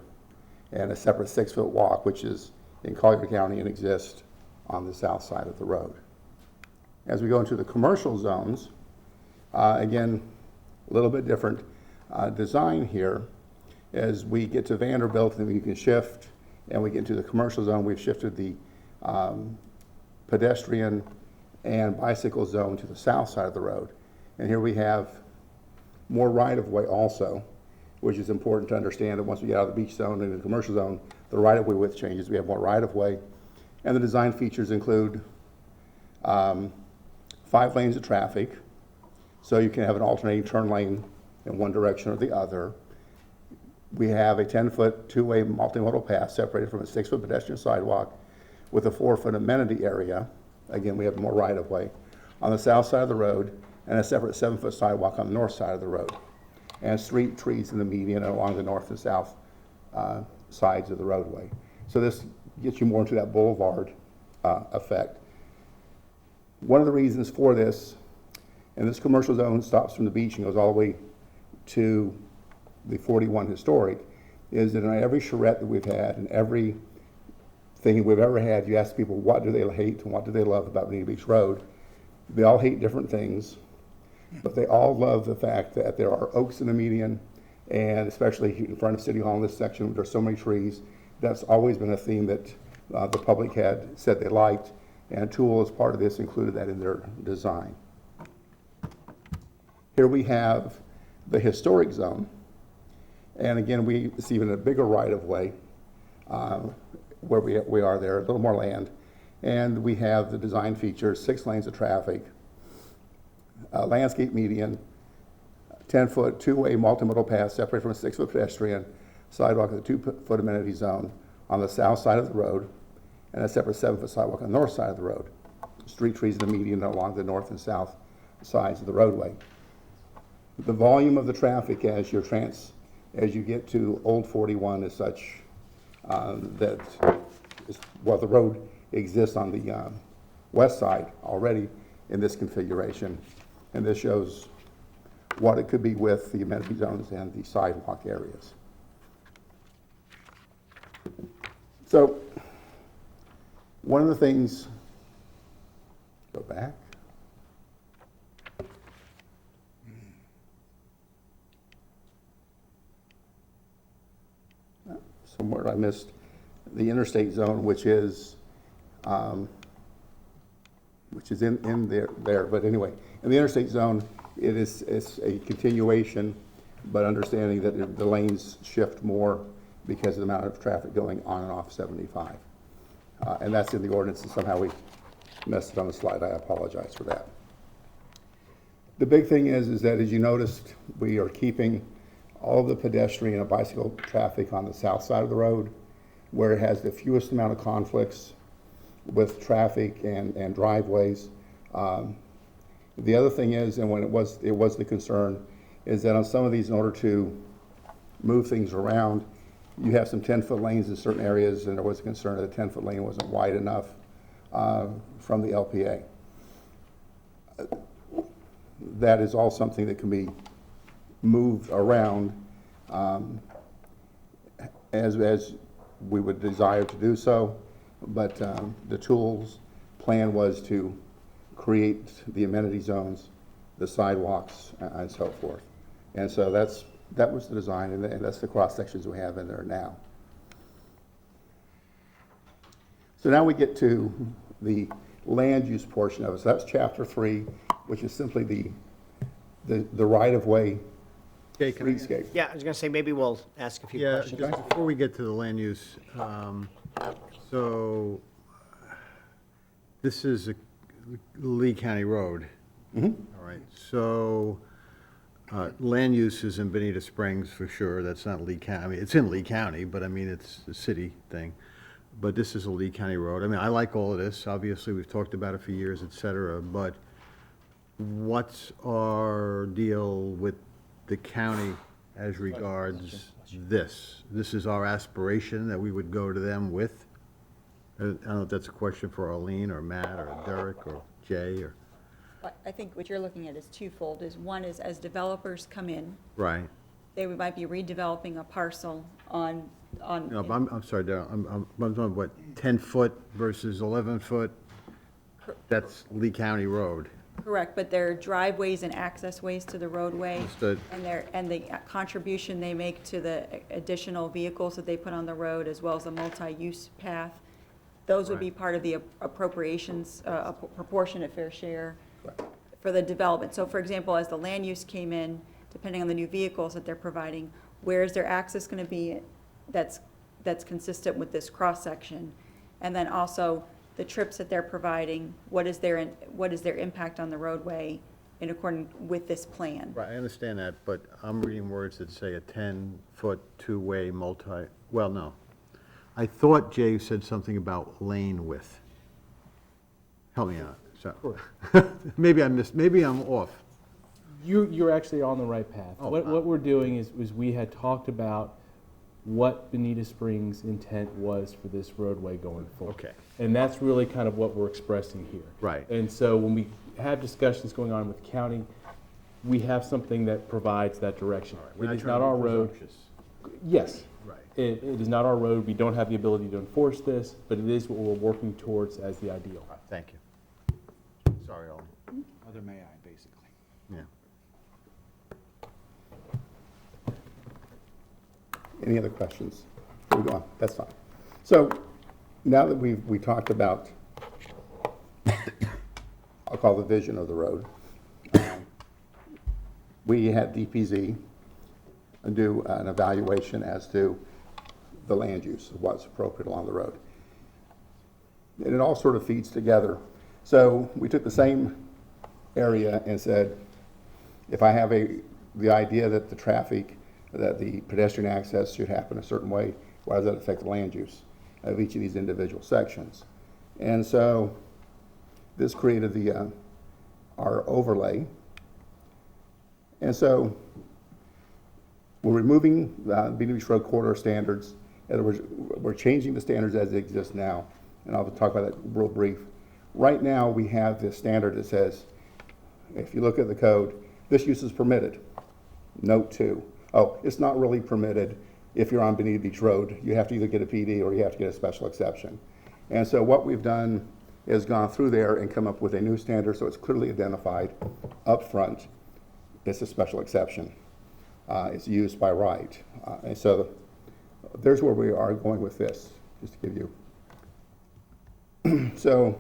and a separate 6-foot walk, which is in Collier County and exists on the south side of the road. As we go into the commercial zones, again, a little bit different design here. As we get to Vanderbilt, then we can shift, and we get into the commercial zone, we've shifted the pedestrian and bicycle zone to the south side of the road. And here we have more right-of-way also, which is important to understand that once we get out of the beach zone into the commercial zone, the right-of-way width changes. We have more right-of-way. And the design features include 5 lanes of traffic, so you can have an alternating turn lane in one direction or the other. We have a 10-foot two-way multimodal path separated from a 6-foot pedestrian sidewalk with a 4-foot amenity area. Again, we have more right-of-way on the south side of the road, and a separate 7-foot sidewalk on the north side of the road, and street trees in the median and along the north and south sides of the roadway. So this gets you more into that boulevard effect. One of the reasons for this, and this commercial zone stops from the beach and goes all the way to the 41 historic, is that in every charrette that we've had and every thing we've ever had, you ask people what do they hate and what do they love about Bonita Beach Road. They all hate different things, but they all love the fact that there are oaks in the median, and especially in front of City Hall in this section, there's so many trees. That's always been a theme that the public had said they liked, and Tool, as part of this, included that in their design. Here we have the historic zone, and again, it's even a bigger right-of-way where we are there, a little more land, and we have the design features, 6 lanes of traffic, landscape median, 10-foot two-way multimodal path separated from a 6-foot pedestrian sidewalk with a 2-foot amenity zone on the south side of the road, and a separate 7-foot sidewalk on the north side of the road. Street trees in the median along the north and south sides of the roadway. The volume of the traffic as you get to Old 41 is such that the road exists on the west side already in this configuration, and this shows what it could be with the amenity zones and the sidewalk areas. So one of the things, go back. Somewhere I missed the interstate zone, which is which is in there. But anyway, in the interstate zone, it's a continuation, but understanding that the lanes shift more because of the amount of traffic going on and off 75. And that's in the ordinance, and somehow we messed it on the slide. I apologize for that. The big thing is that, as you noticed, we are keeping all the pedestrian and bicycle traffic on the south side of the road, where it has the fewest amount of conflicts with traffic and driveways. The other thing is, and when it was the concern, is that on some of these, in order to move things around, you have some 10-foot lanes in certain areas, and there was a concern that the 10-foot lane wasn't wide enough from the LPA. That is all something that can be moved around as we would desire to do so, but the tools plan was to create the amenity zones, the sidewalks, and so forth. And so that was the design, and that's the cross sections we have in there now. So now we get to the land use portion of it. So that's chapter 3, which is simply the right-of-way streetscape. Yeah, I was going to say, maybe we'll ask a few questions. Just before we get to the land use, so this is a Lee County road. Mm-hmm. All right, so land use is in Bonita Springs for sure. That's not Lee County. I mean, it's in Lee County, but I mean, it's a city thing. But this is a Lee County road. I mean, I like all of this. Obviously, we've talked about it for years, et cetera, but what's our deal with the county as regards this? This is our aspiration that we would go to them with? I don't know if that's a question for Arlene or Matt or Derek or Jay or... I think what you're looking at is twofold. One is as developers come in, Right. they might be redeveloping a parcel on. No, but I'm sorry, Darryl, I'm talking what, 10-foot versus 11-foot? That's Lee County Road. Correct, but there are driveways and access ways to the roadway. Understood. And the contribution they make to the additional vehicles that they put on the road, as well as the multi-use path, those would be part of the appropriations, a proportionate fair share for the development. So for example, as the land use came in, depending on the new vehicles that they're providing, where is their access going to be that's consistent with this cross-section? And then also the trips that they're providing, what is their impact on the roadway in accordance with this plan? Right, I understand that, but I'm reading words that say a 10-foot two-way well, no. I thought Jay said something about lane width. Help me out. So, maybe I'm off. You're actually on the right path. Oh, What we're doing is we had talked about what Bonita Springs' intent was for this roadway going forward. Okay. And that's really kind of what we're expressing here. Right. And so when we have discussions going on with the county, we have something that provides that direction. We're It is trying not to our be road. presumptuous. Yes. Right. It is not our road. We don't have the ability to enforce this, but it is what we're working towards as the ideal. Thank you. Sorry, Ollie. Other may I, basically. Yeah. Any other questions? Before we go on, that's fine. So now that we talked about, I'll call the vision of the road, we had DPZ do an evaluation as to the land use, of what's appropriate along the road. And it all sort of feeds together. So we took the same area and said, if I have the idea that the pedestrian access should happen a certain way, why does that affect the land use of each of these individual sections? And so this created our overlay. And so we're removing the Bonita Beach Road corridor standards. In other words, we're changing the standards as they exist now. And I'll talk about that real brief. Right now, we have this standard that says, if you look at the code, this use is permitted. Note 2. Oh, it's not really permitted if you're on Bonita Beach Road. You have to either get a PD or you have to get a special exception. And so what we've done is gone through there and come up with a new standard so it's clearly identified up front. It's a special exception. It's used by right. And so there's where we are going with this, just to give you. So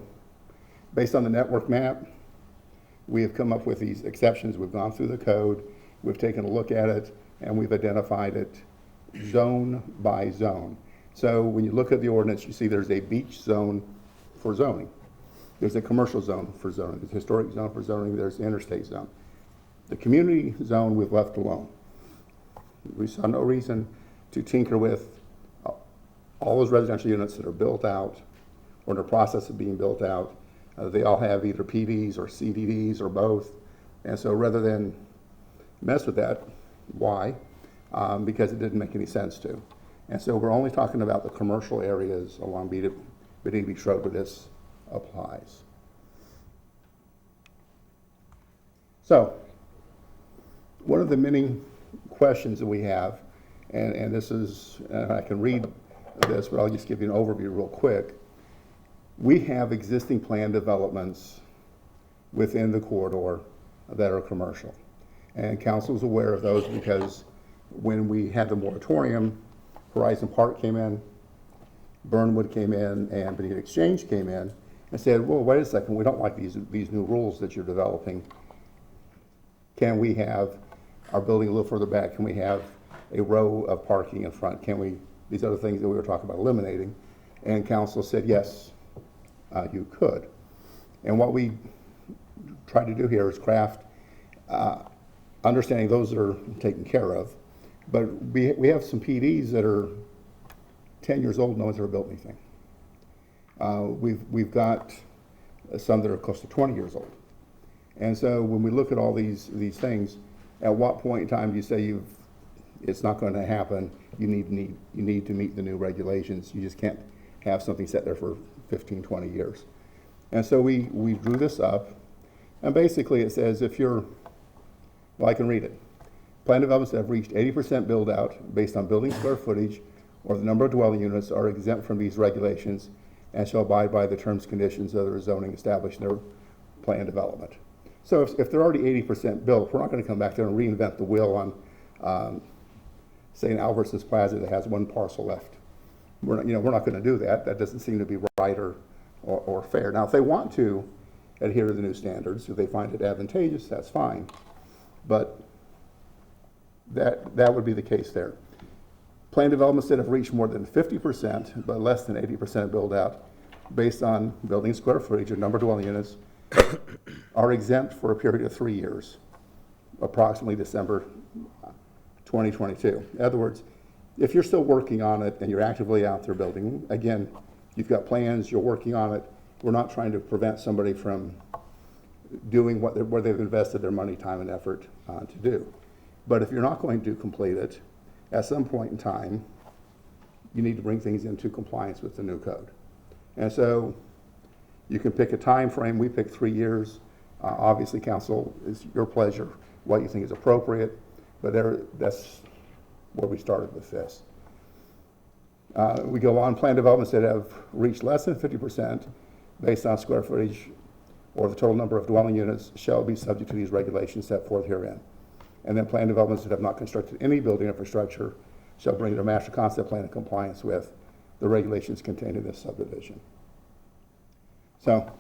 Based on the network map, we have come up with these exceptions. We've gone through the code, we've taken a look at it, and we've identified it zone by zone. So when you look at the ordinance, you see there's a beach zone for zoning. There's a commercial zone for zoning. There's a historic zone for zoning. There's the interstate zone. The community zone we've left alone. We saw no reason to tinker with all those residential units that are built out or in the process of being built out. They all have either PDs or CDDs or both. And so rather than mess with that, why? Because it didn't make any sense to. And so we're only talking about the commercial areas along Bonita Beach Road where this applies. So, one of the many questions that we have, and this is, I can read this, but I'll just give you an overview real quick. We have existing plan developments within the corridor that are commercial. And council's aware of those because when we had the moratorium, Horizon Park came in, Burnwood came in, and Bonita Exchange came in and said, well, wait a second, we don't like these new rules that you're developing. Can we have our building a little further back? Can we have a row of parking in front? Can we, these other things that we were talking about eliminating? And council said, yes, you could. And what we tried to do here is craft, understanding those are taken care of, but we have some PDs that are 10 years old, no one's ever built anything. We've got some that are close to 20 years old. And so when we look at all these things, at what point in time do you say it's not going to happen, you need to meet the new regulations. You just can't have something set there for 15, 20 years. And so we drew this up, and basically it says if you're, well, I can read it. Plan developments that have reached 80% build out based on building square footage or the number of dwelling units are exempt from these regulations and shall abide by the terms and conditions of the zoning established in their plan development. So if they're already 80% built, we're not going to come back there and reinvent the wheel on, say, an Albertsons Plaza that has one parcel left. We're not going to do that. That doesn't seem to be right or fair. Now, if they want to adhere to the new standards, if they find it advantageous, that's fine. But that would be the case there. Plan developments that have reached more than 50%, but less than 80% build out based on building square footage or number of dwelling units are exempt for a period of 3 years, approximately December 2022. In other words, if you're still working on it and you're actively out there building, again, you've got plans, you're working on it, we're not trying to prevent somebody from doing where they've invested their money, time, and effort to do. But if you're not going to complete it, at some point in time, you need to bring things into compliance with the new code. And so you can pick a time frame. We picked 3 years. Obviously, council, is your pleasure, what you think is appropriate, but that's where we started with this. We go on, plan developments that have reached less than 50% based on square footage or the total number of dwelling units shall be subject to these regulations set forth herein. And then plan developments that have not constructed any building infrastructure shall bring their master concept plan in compliance with the regulations contained in this subdivision. So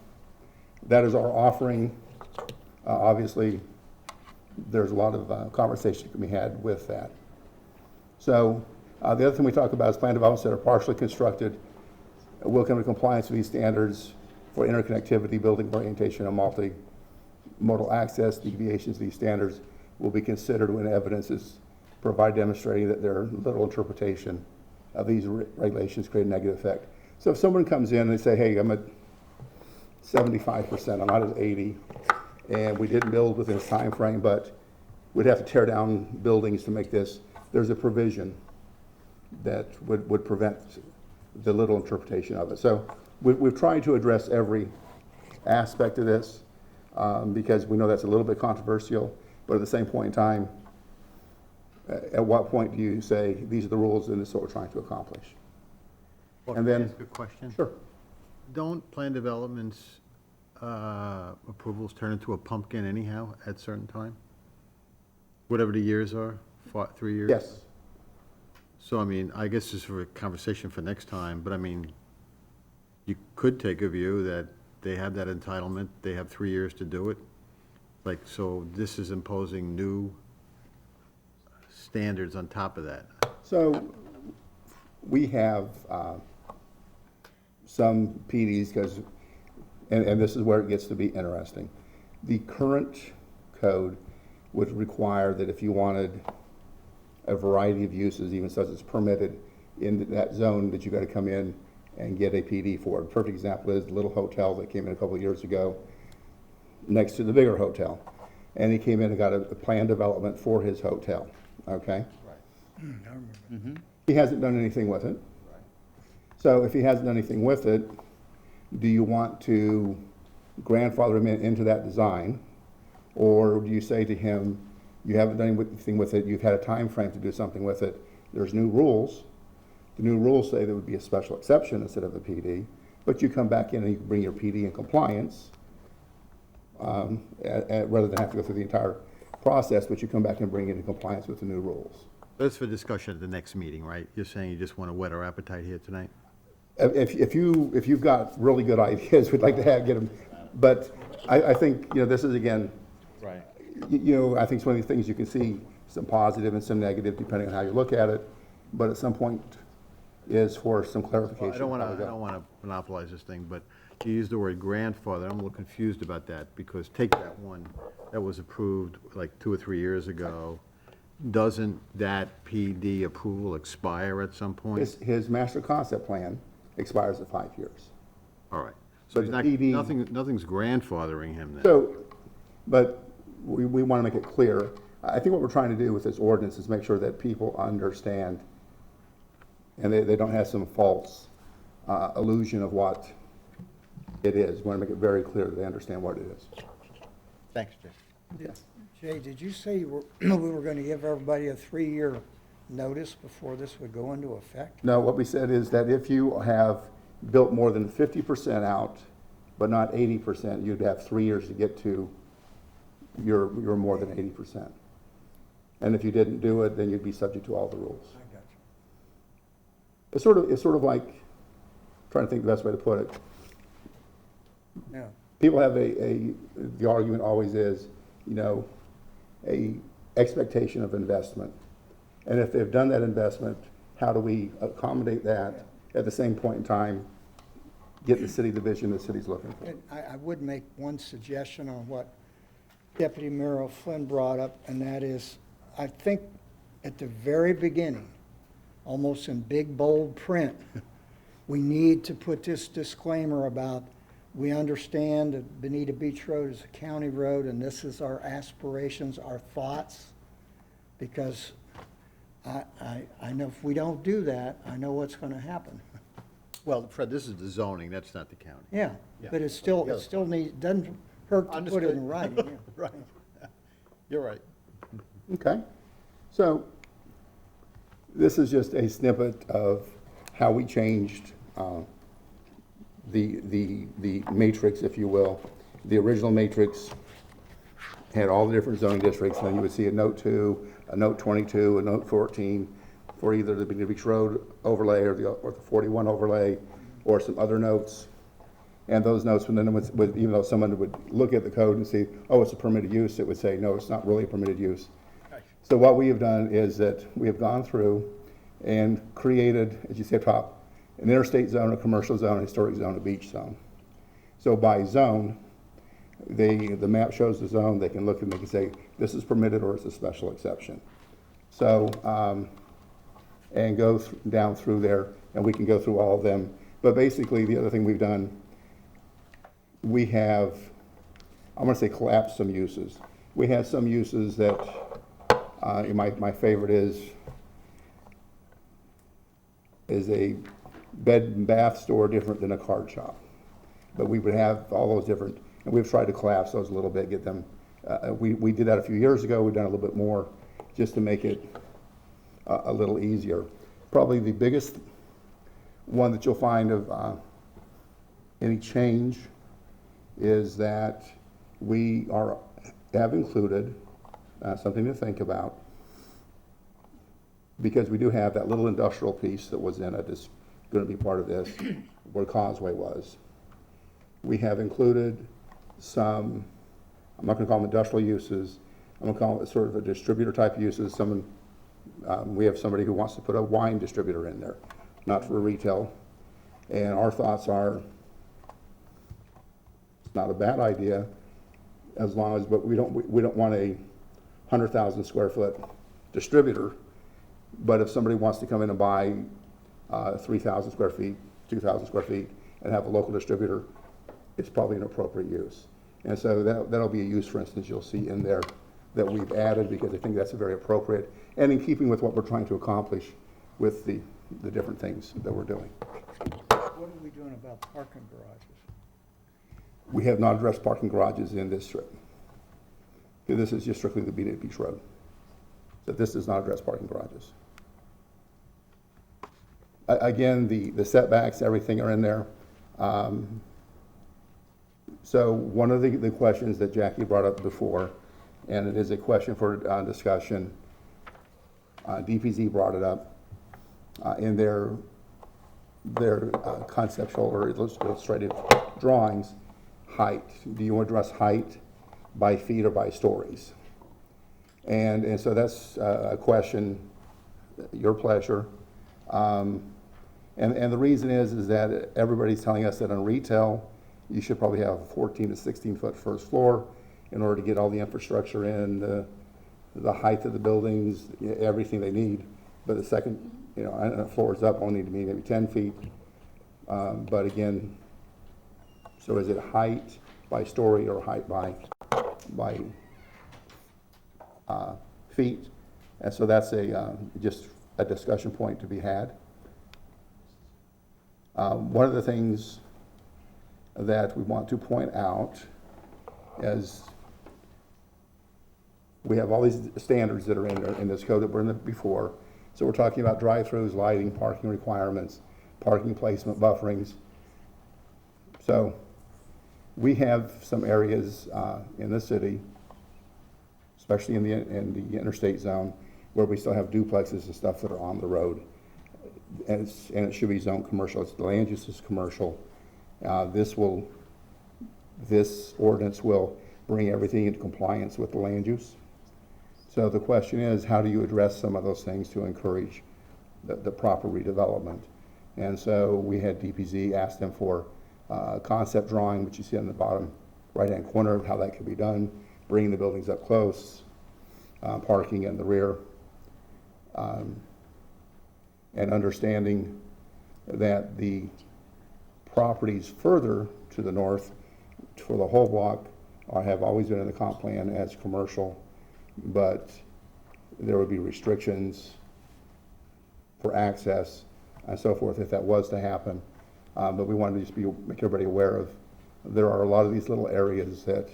that is our offering. Obviously, there's a lot of conversation that can be had with that. So the other thing we talk about is plan developments that are partially constructed will come into compliance with these standards for interconnectivity, building orientation, and multimodal access. Deviations to these standards will be considered when evidence is provided demonstrating that their literal interpretation of these regulations create a negative effect. So if someone comes in and they say, hey, I'm at 75%, I'm not at 80, and we didn't build within this time frame, but we'd have to tear down buildings to make this, there's a provision that would prevent the literal interpretation of it. So we've tried to address every aspect of this because we know that's a little bit controversial, but at the same point in time, at what point do you say these are the rules and this is what we're trying to accomplish? Well, And can I then, ask a question? Sure. Don't plan developments approvals turn into a pumpkin anyhow at a certain time? Whatever the years are, 3 years? Yes. So, I mean, I guess this is for a conversation for next time, but I mean, you could take a view that they have that entitlement, they have 3 years to do it. Like, so this is imposing new standards on top of that. So we have some PDs, because, and this is where it gets to be interesting. The current code would require that if you wanted a variety of uses, even such as permitted in that zone, that you got to come in and get a PD for it. Perfect example is the little hotel that came in a couple of years ago next to the bigger hotel. And he came in and got a plan development for his hotel, okay? He hasn't done anything with it. So if he hasn't done anything with it, do you want to grandfather him into that design? Or do you say to him, you haven't done anything with it, you've had a time frame to do something with it, there's new rules. The new rules say there would be a special exception instead of a PD, but you come back in and you can bring your PD in compliance, rather than have to go through the entire process, but you come back and bring it in compliance with the new rules. That's for discussion at the next meeting, right? You're saying you just want to whet our appetite here tonight? If you've got really good ideas, we'd like to get them, but I think, this is, again, Right. I think it's one of these things you can see some positive and some negative depending on how you look at it, but at some point is for some clarification. I don't want to monopolize this thing, but you used the word grandfather. I'm a little confused about that, because take that one that was approved like 2 or 3 years ago. Doesn't that PD approval expire at some point? His master concept plan expires at 5 years. All right. So he's the not, PD nothing's grandfathering him then? So, but we want to make it clear. I think what we're trying to do with this ordinance is make sure that people understand and they don't have some false illusion of what it is. We want to make it very clear that they understand what it is. Thanks, Jay. Yes. Jay, did you say we were going to give everybody a 3-year notice before this would go into effect? No, what we said is that if you have built more than 50% out, but not 80%, you'd have 3 years to get to your more than 80%. And if you didn't do it, then you'd be subject to all the rules. I got It's sort of like, trying to think the best way to put it. you. Yeah. People have the argument always is, a expectation of investment. And if they've done that investment, how do we accommodate that at the same point in time, get the city the vision the city's looking for? And I would make one suggestion on what Deputy Mayor O'Flynn brought up, and that is, I think at the very beginning, almost in big, bold print, we need to put this disclaimer about, we understand that Bonita Beach Road is a county road, and this is our aspirations, our thoughts, because I know if we don't do that, I know what's going to happen. Well, Fred, this is the zoning, that's not the county. Yeah, Yeah. but it still needs, doesn't hurt to put it in writing. Yeah. Right. You're right. Okay, so this is just a snippet of how we changed the matrix, if you will. The original matrix had all the different zoning districts, and then you would see a note 2, a note 22, a note 14 for either the Bonita Beach Road overlay or the 41 overlay, or some other notes. And those notes, even though someone would look at the code and see, oh, it's a permitted use, it would say, no, it's not really a permitted use. So what we have done is that we have gone through and created, as you see up top, an interstate zone, a commercial zone, a historic zone, a beach zone. So by zone, the map shows the zone, they can look and they can say, this is permitted or it's a special exception. So, and go down through there, and we can go through all of them. But basically, the other thing we've done, we have, I'm going to say collapsed some uses. We have some uses that, my favorite is a bed and bath store different than a card shop. But we would have all those different, and we've tried to collapse those a little bit, get them, we did that a few years ago, we've done a little bit more just to make it a little easier. Probably the biggest one that you'll find of any change is that we have included something to think about, because we do have that little industrial piece that was in it, is going to be part of this, where Causeway was. We have included some, I'm not gonna call them industrial uses, I'm gonna call it sort of a distributor type uses. We have somebody who wants to put a wine distributor in there, not for retail. And our thoughts are, it's not a bad idea, as long as, but we don't want a 100,000 square foot distributor. But if somebody wants to come in and buy 3,000 square feet, 2,000 square feet, and have a local distributor, it's probably an appropriate use. And so that'll be a use, for instance, you'll see in there that we've added, because I think that's very appropriate and in keeping with what we're trying to accomplish with the different things that we're doing. What are we doing about parking garages? We have not addressed parking garages in this strip. This is just strictly the Bonita Beach Road. So this does not address parking garages. Again, the setbacks, everything are in there. So one of the questions that Jackie brought up before, and it is a question for discussion, DPZ brought it up in their conceptual or illustrative drawings. Height. Do you address height by feet or by stories? And so that's a question, your pleasure. And the reason is that everybody's telling us that on retail, you should probably have a 14 to 16 foot first floor in order to get all the infrastructure in, the height of the buildings, everything they need. But the second, floors up only need to be maybe 10 feet. But again, so is it height by story or height by feet? And so that's just a discussion point to be had. One of the things that we want to point out is we have all these standards that are in this code that were in it before. So we're talking about drive-throughs, lighting, parking requirements, parking placement, bufferings. So we have some areas in the city, especially in the interstate zone, where we still have duplexes and stuff that are on the road. And it should be zoned commercial. The land use is commercial. This ordinance will bring everything into compliance with the land use. So the question is, how do you address some of those things to encourage the proper redevelopment? And so we had DPZ ask them for a concept drawing, which you see on the bottom right-hand corner of how that could be done, bringing the buildings up close, parking in the rear, and understanding that the properties further to the north for the whole block have always been in the comp plan as commercial, but there would be restrictions for access and so forth if that was to happen. But we wanted to just make everybody aware of there are a lot of these little areas that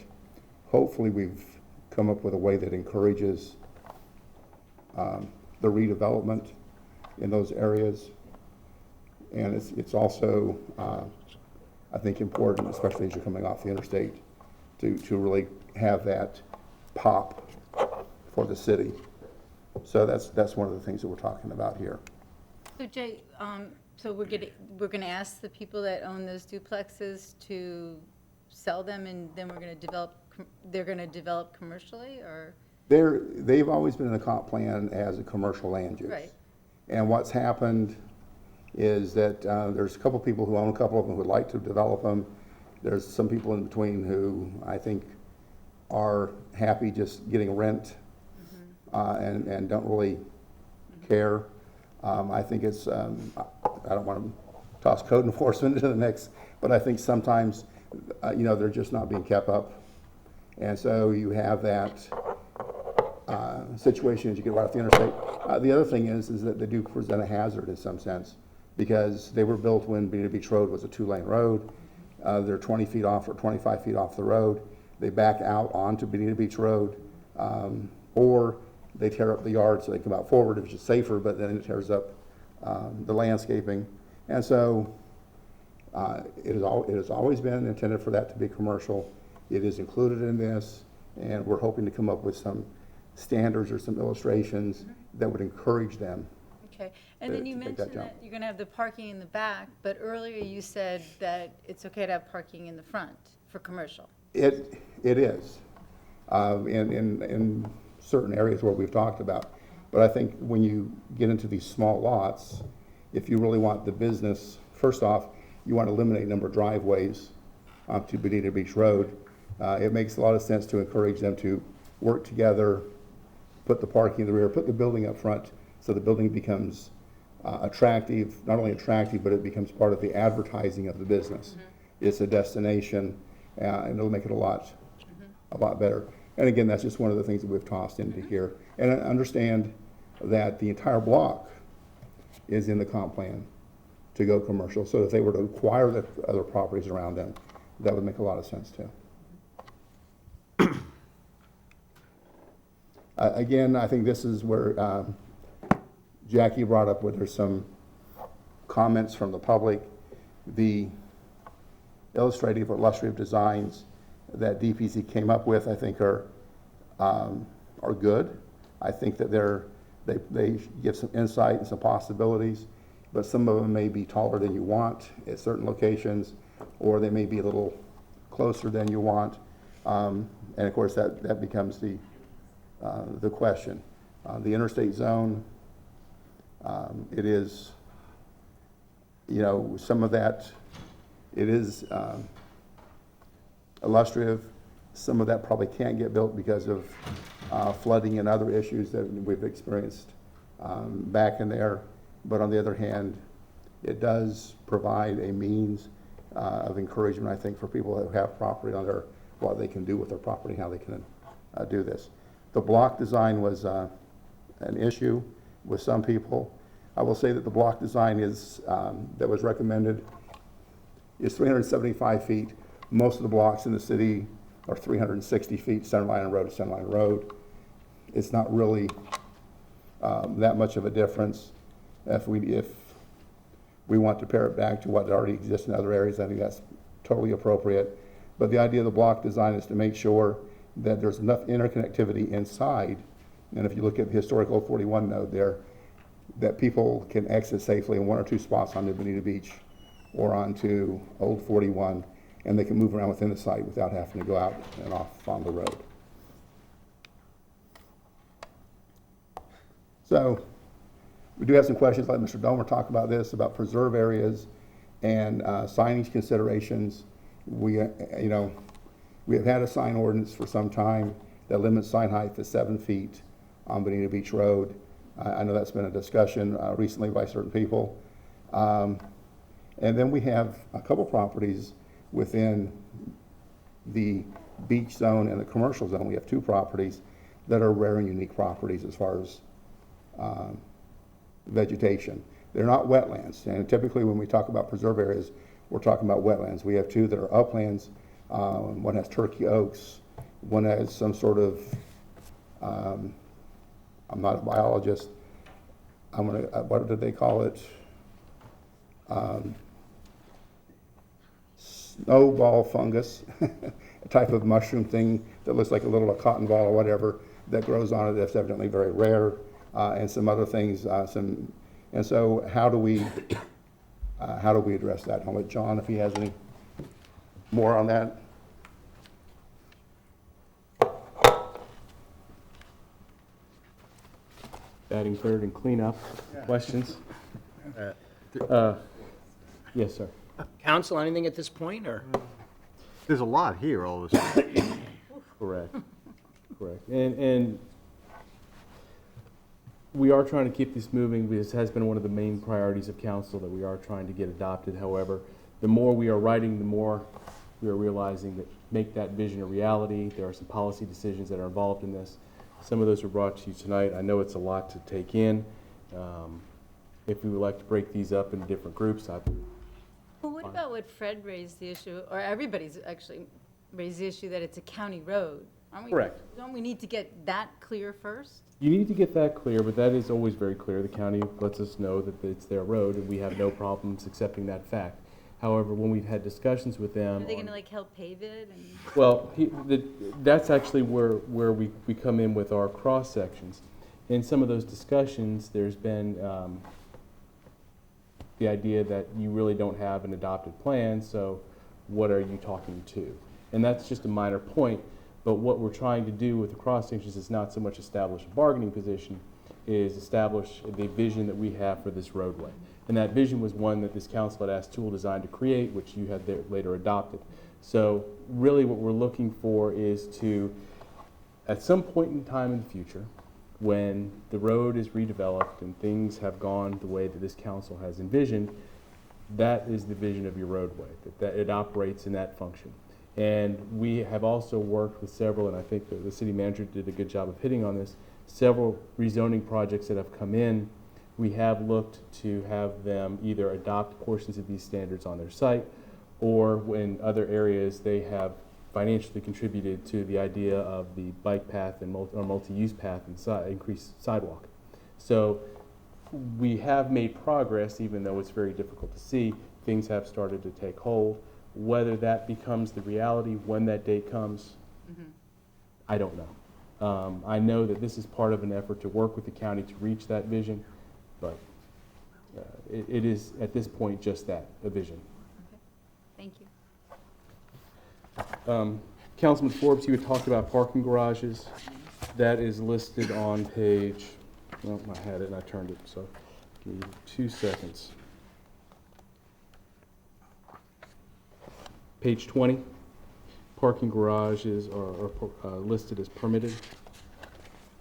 hopefully we've come up with a way that encourages the redevelopment in those areas. And it's also, I think, important, especially as you're coming off the interstate, to really have that pop for the city. So that's one of the things that we're talking about here. So Jay, so we're gonna ask the people that own those duplexes to sell them, and then they're gonna develop commercially, or? They've always been in the comp plan as a commercial land use. Right. And what's happened is that there's a couple people who own a couple of them who would like to develop them. There's some people in between who I think are happy just getting rent and don't really care. I think it's, I don't want to toss code enforcement into the mix, but I think sometimes, they're just not being kept up. And so you have that situation as you get right off the interstate. The other thing is that they do present a hazard in some sense, because they were built when Bonita Beach Road was a 2-lane road. They're 20 feet off or 25 feet off the road. They back out onto Bonita Beach Road, or they tear up the yard so they come out forward, which is safer, but then it tears up the landscaping. And so it has always been intended for that to be commercial. It is included in this, and we're hoping to come up with some standards or some illustrations that would encourage them Okay, and then you mentioned that you're gonna have the parking in the back, but earlier you said that it's okay to have parking in the front for commercial. It is, in certain areas where we've talked about. But I think when you get into these small lots, if you really want the business, first off, you want to eliminate a number of driveways onto Bonita Beach Road. It makes a lot of sense to encourage them to work together, put the parking in the rear, put the building up front, so the building becomes attractive, not only attractive, but it becomes part of the advertising of the business. It's a destination, and it'll make it a lot better. And again, that's just one of the things that we've tossed into here. And I understand that the entire block is in the comp plan to go commercial. So if they were to acquire the other properties around them, that would make a lot of sense too. Again, I think this is where Jackie brought up where there's some comments from the public. The illustrative or illustrative designs that DPC came up with, I think are good. I think that they give some insight and some possibilities, but some of them may be taller than you want at certain locations, or they may be a little closer than you want. And of course, that becomes the question. The interstate zone, it is, some of that, it is illustrative. Some of that probably can't get built because of flooding and other issues that we've experienced back in there. But on the other hand, it does provide a means of encouragement, I think, for people who have property on their, what they can do with their property, how they can do this. The block design was an issue with some people. I will say that the block design is that was recommended is 375 feet. Most of the blocks in the city are 360 feet, center line road to center line road. It's not really that much of a difference. If we want to pare it back to what already exists in other areas, I think that's totally appropriate. But the idea of the block design is to make sure that there's enough interconnectivity inside, and if you look at the historic Old 41 node there, that people can exit safely in one or two spots onto Bonita Beach or onto Old 41, and they can move around within the site without having to go out and off on the road. So we do have some questions. Let Mr. Domer talk about this, about preserve areas and signage considerations. We have had a sign ordinance for some time that limits sign height to 7 feet on Bonita Beach Road. I know that's been a discussion recently by certain people. And then we have a couple properties within the beach zone and the commercial zone. We have two properties that are rare and unique properties as far as vegetation. They're not wetlands, and typically when we talk about preserve areas, we're talking about wetlands. We have two that are uplands. One has turkey oaks. One has some sort of, I'm not a biologist, what did they call it? Snowball fungus, a type of mushroom thing that looks like a little cotton ball or whatever that grows on it. That's evidently very rare, and some other things. And so how do we address that? I'll let John, if he has any more on that. Batting third and cleanup. Questions? Yes, sir. Council, anything at this point, or? There's a lot here all of a sudden. Correct. Correct. And we are trying to keep this moving. This has been one of the main priorities of council that we are trying to get adopted. However, the more we are writing, the more we are realizing that make that vision a reality. There are some policy decisions that are involved in this. Some of those were brought to you tonight. I know it's a lot to take in. If we would like to break these up into different groups, Well, what about what Fred raised the issue, or everybody's actually raised the issue that it's a county road? Correct. Don't we need to get that clear first? you need to get that clear, but that is always very clear. The county lets us know that it's their road, and we have no problems accepting that fact. However, when we've had discussions with them, Are they going to like help pave it? well, that's actually where we come in with our cross sections. In some of those discussions, there's been the idea that you really don't have an adopted plan, so what are you talking to? And that's just a minor point, but what we're trying to do with the cross sections is not so much establish a bargaining position, is establish the vision that we have for this roadway. And that vision was one that this council had asked Tool Design to create, which you had later adopted. So really what we're looking for is to, at some point in time in the future, when the road is redeveloped and things have gone the way that this council has envisioned, that is the vision of your roadway, that it operates in that function. And we have also worked with several, and I think the city manager did a good job of hitting on this, several rezoning projects that have come in. We have looked to have them either adopt portions of these standards on their site, or in other areas they have financially contributed to the idea of the bike path and multi-use path and increased sidewalk. So we have made progress, even though it's very difficult to see. Things have started to take hold. Whether that becomes the reality when that date comes, I don't know. I know that this is part of an effort to work with the county to reach that vision, but it is at this point just that, a vision. Thank you. Councilman Forbes, you had talked about parking garages. That is listed on page, well, I had it and I turned it, so give me 2 seconds. Page 20, parking garages are listed as permitted.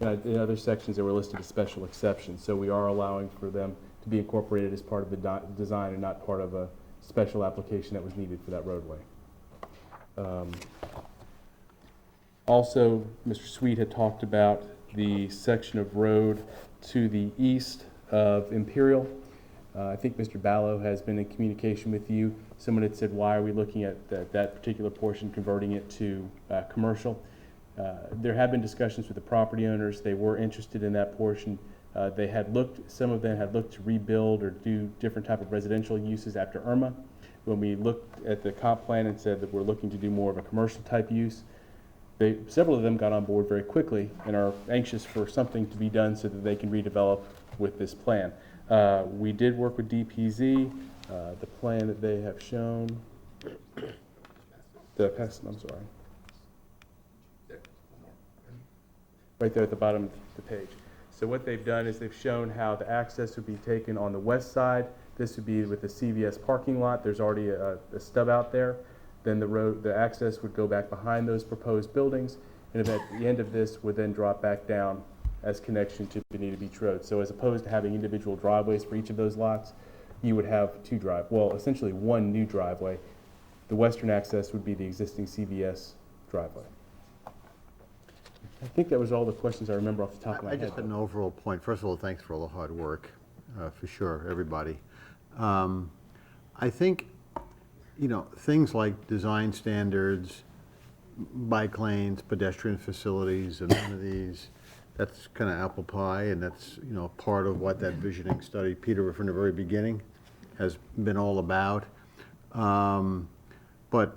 In other sections, they were listed as special exceptions, so we are allowing for them to be incorporated as part of the design and not part of a special application that was needed for that roadway. Also, Mr. Sweet had talked about the section of road to the east of Imperial. I think Mr. Ballo has been in communication with you. Someone had said, why are we looking at that particular portion, converting it to commercial? There have been discussions with the property owners. They were interested in that portion. They had looked, some of them had looked to rebuild or do different type of residential uses after Irma. When we looked at the comp plan and said that we're looking to do more of a commercial type use, several of them got on board very quickly and are anxious for something to be done so that they can redevelop with this plan. We did work with DPZ. The plan that they have shown, I'm sorry. Right there at the bottom of the page. So what they've done is they've shown how the access would be taken on the west side. This would be with the CVS parking lot. There's already a stub out there. Then the access would go back behind those proposed buildings, and at the end of this would then drop back down as connection to Bonita Beach Road. So as opposed to having individual driveways for each of those lots, you would have essentially one new driveway. The western access would be the existing CVS driveway. I think that was all the questions I remember off the top of my head. I just had an overall point. First of all, thanks for all the hard work, for sure, everybody. I think, things like design standards, bike lanes, pedestrian facilities, amenities, that's kind of apple pie, and that's, part of what that visioning study, Peter, from the very beginning, has been all about. But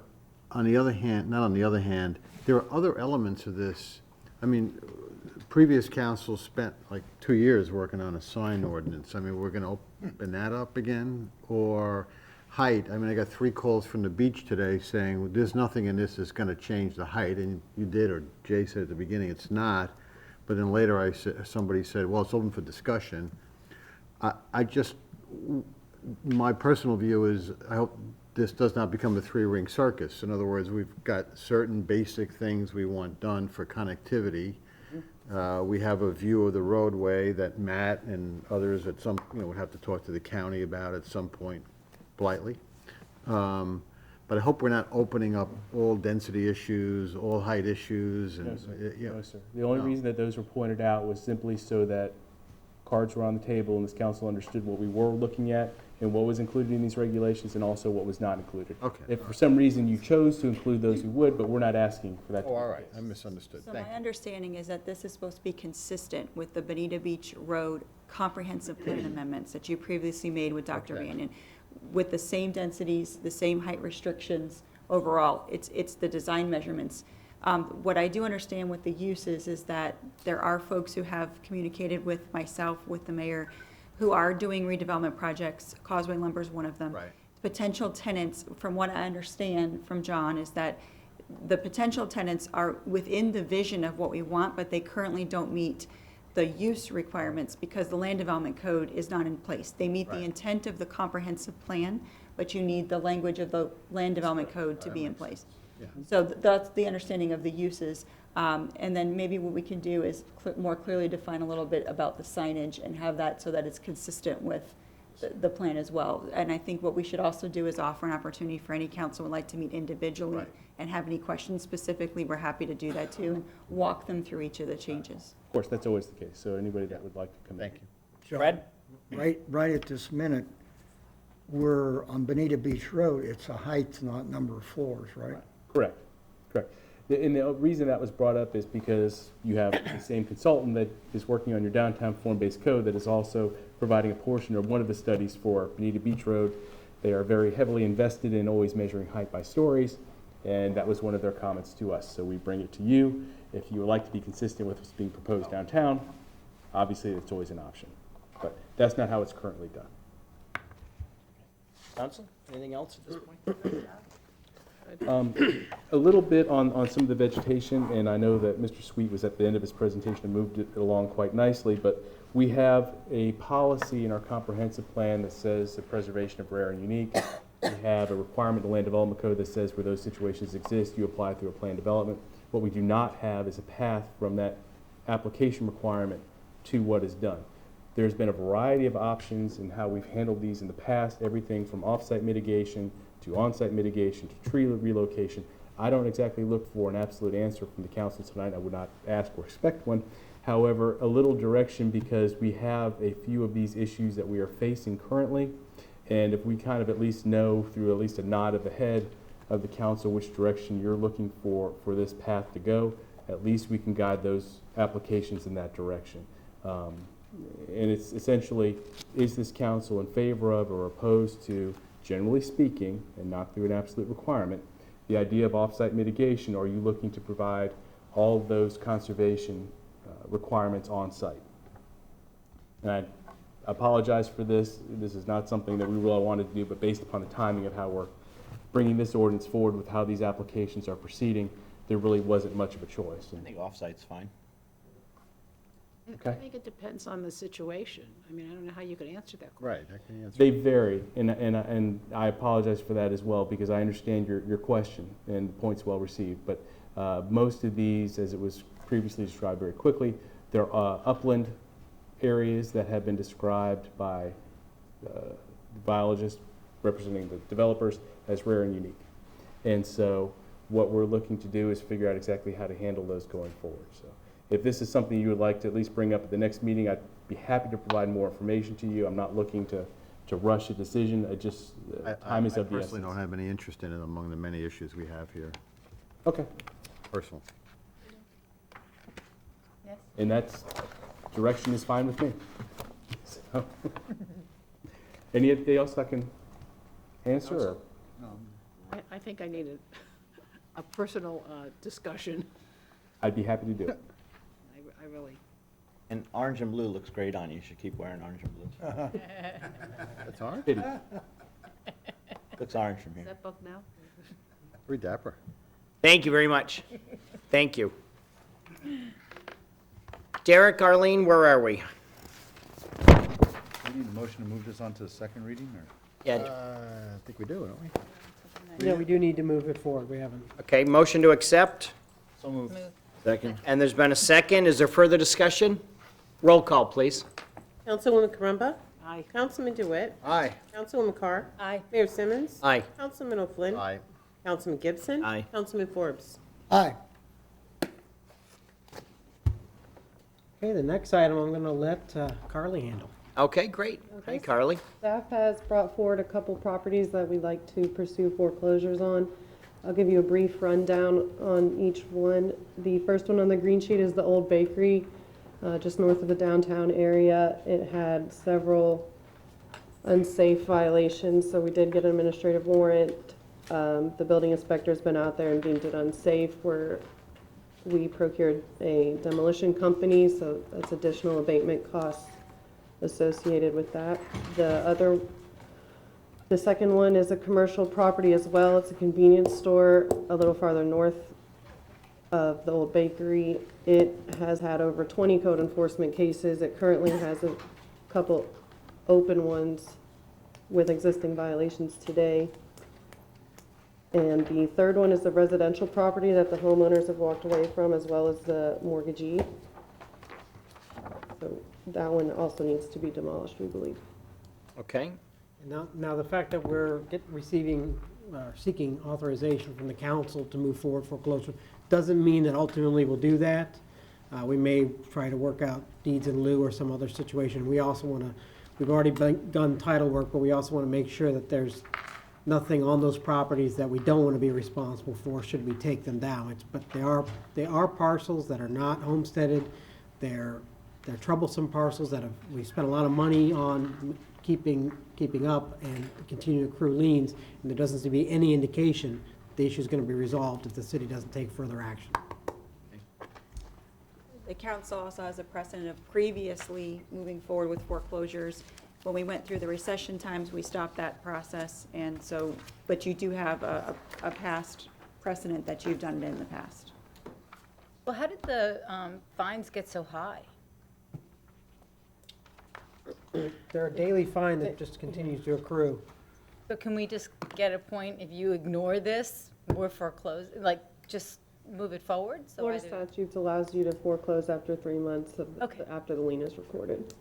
on the other hand, not on the other hand, there are other elements of this. I mean, previous council spent like 2 years working on a sign ordinance. I mean, we're going to open that up again? Or height? I mean, I got 3 calls from the beach today saying, there's nothing in this that's going to change the height. And you did, or Jay said at the beginning, it's not. But then later somebody said, well, it's open for discussion. My personal view is, I hope this does not become a 3-ring circus. In other words, we've got certain basic things we want done for connectivity. We have a view of the roadway that Matt and others at some, would have to talk to the county about at some point politely. But I hope we're not opening up all density issues, all height issues. And, No, sir. No, sir. The only reason that those were pointed out was simply so that cards were on the table and this council understood what we were looking at and what was included in these regulations and also what was not included. Okay. If for some reason you chose to include those, we would, but we're not asking for that to be all the right. case. I misunderstood. So Thank my you. understanding is that this is supposed to be consistent with the Bonita Beach Road comprehensive plan amendments that you previously made with Dr. Vanden, with the same densities, the same height restrictions overall. It's the design measurements. What I do understand with the uses is that there are folks who have communicated with myself, with the mayor, who are doing redevelopment projects. Causeway Lumber is one of them. Right. Potential tenants, from what I understand from John, is that the potential tenants are within the vision of what we want, but they currently don't meet the use requirements because the land development code is not in place. They meet the intent of the comprehensive plan, but you need the language of the land development code to be in place. Yeah. So that's the understanding of the uses. And then maybe what we can do is more clearly define a little bit about the signage and have that so that it's consistent with the plan as well. And I think what we should also do is offer an opportunity for any council who would like to meet individually and have any questions specifically, we're happy to do that too, and walk them through each of the changes. Of course, that's always the case, so anybody that would like to come in. Thank you. Fred? Right at this minute, we're on Bonita Beach Road, it's a height, not number of floors, right? Correct, correct. And the reason that was brought up is because you have the same consultant that is working on your downtown form-based code that is also providing a portion of one of the studies for Bonita Beach Road. They are very heavily invested in always measuring height by stories, and that was one of their comments to us. So we bring it to you. If you would like to be consistent with what's being proposed downtown, obviously it's always an option. But that's not how it's currently done. Council, anything else at this point? A little bit on some of the vegetation, and I know that Mr. Sweet was at the end of his presentation and moved it along quite nicely, but we have a policy in our comprehensive plan that says the preservation of rare and unique. We have a requirement in the land development code that says where those situations exist, you apply through a plan development. What we do not have is a path from that application requirement to what is done. There's been a variety of options in how we've handled these in the past, everything from off-site mitigation to on-site mitigation to tree relocation. I don't exactly look for an absolute answer from the council tonight. I would not ask or expect one. However, a little direction, because we have a few of these issues that we are facing currently, and if we kind of at least know through at least a nod of the head of the council which direction you're looking for this path to go, at least we can guide those applications in that direction. And it's essentially, is this council in favor of or opposed to, generally speaking, and not through an absolute requirement, the idea of off-site mitigation, or are you looking to provide all of those conservation requirements on-site? And I apologize for this. This is not something that we really wanted to do, but based upon the timing of how we're bringing this ordinance forward with how these applications are proceeding, there really wasn't much of a choice. I think off-site's fine. I think it depends on the situation. I mean, I don't know how you could answer that question. Right, I can answer. They vary, and I apologize for that as well, because I understand your question, and the point's well received. But most of these, as it was previously described very quickly, they're upland areas that have been described by biologists representing the developers as rare and unique. And so what we're looking to do is figure out exactly how to handle those going forward. So if this is something you would like to at least bring up at the next meeting, I'd be happy to provide more information to you. I'm not looking to rush a decision. I just, time is of the essence. I personally don't have any interest in it among the many issues we have here. Okay. Personal. Yes. And that's, direction is fine with me. So, anything else I can answer? Or? I think I need a personal discussion. I'd be happy to do it. I really. And orange and blue looks great on you. You should keep wearing orange and blue. That's orange? Pity. Looks orange from Is here. that book now? Very dapper. Thank you very much. Thank you. Derek, Arlene, where are we? We need a motion to move this on to the second reading, or? Yeah, I think we do, don't we? Yeah, we do need to move it forward. We haven't. okay, motion to accept, So moved. Second. and there's been a second. Is there further discussion? Roll call, please. Councilwoman Carumba? Aye. Councilman DeWitt? Aye. Councilwoman Carr? Aye. Mayor Simmons? Aye. Councilman O'Flynn? Aye. Councilman Gibson? Aye. Councilman Forbes? Aye. Okay, the next item I'm going to let Carly handle. Okay, great. Hey, Carly. Staff has brought forward a couple properties that we'd like to pursue foreclosures on. I'll give you a brief rundown on each one. The first one on the green sheet is the old bakery, just north of the downtown area. It had several unsafe violations, so we did get an administrative warrant. The building inspector's been out there and deemed it unsafe. We're we procured a demolition company, so that's additional abatement costs associated with that. The second one is a commercial property as well. It's a convenience store a little farther north of the old bakery. It has had over 20 code enforcement cases. It currently has a couple open ones with existing violations today. And the third one is the residential property that the homeowners have walked away from, as well as the mortgagee. So that one also needs to be demolished, we believe. Okay. Now the fact that we're seeking authorization from the council to move forward foreclosure doesn't mean that ultimately we'll do that. We may try to work out deeds in lieu or some other situation. We also want to, we've already done title work, but we also want to make sure that there's nothing on those properties that we don't want to be responsible for should we take them down. But they are parcels that are not homesteaded. They're troublesome parcels that we spent a lot of money on keeping up and continue to accrue liens, and there doesn't seem to be any indication the issue is going to be resolved if the city doesn't take further action. The council also has a precedent of previously moving forward with foreclosures. When we went through the recession times, we stopped that process, and so, but you do have a past precedent that you've done it in the past. Well, how did the fines get so high? They're a daily fine that just continues to accrue. So can we just get a point, if you ignore this, we're foreclosed, like, just move it forward? So Florida statutes allows you to foreclose after 3 months after the lien is recorded.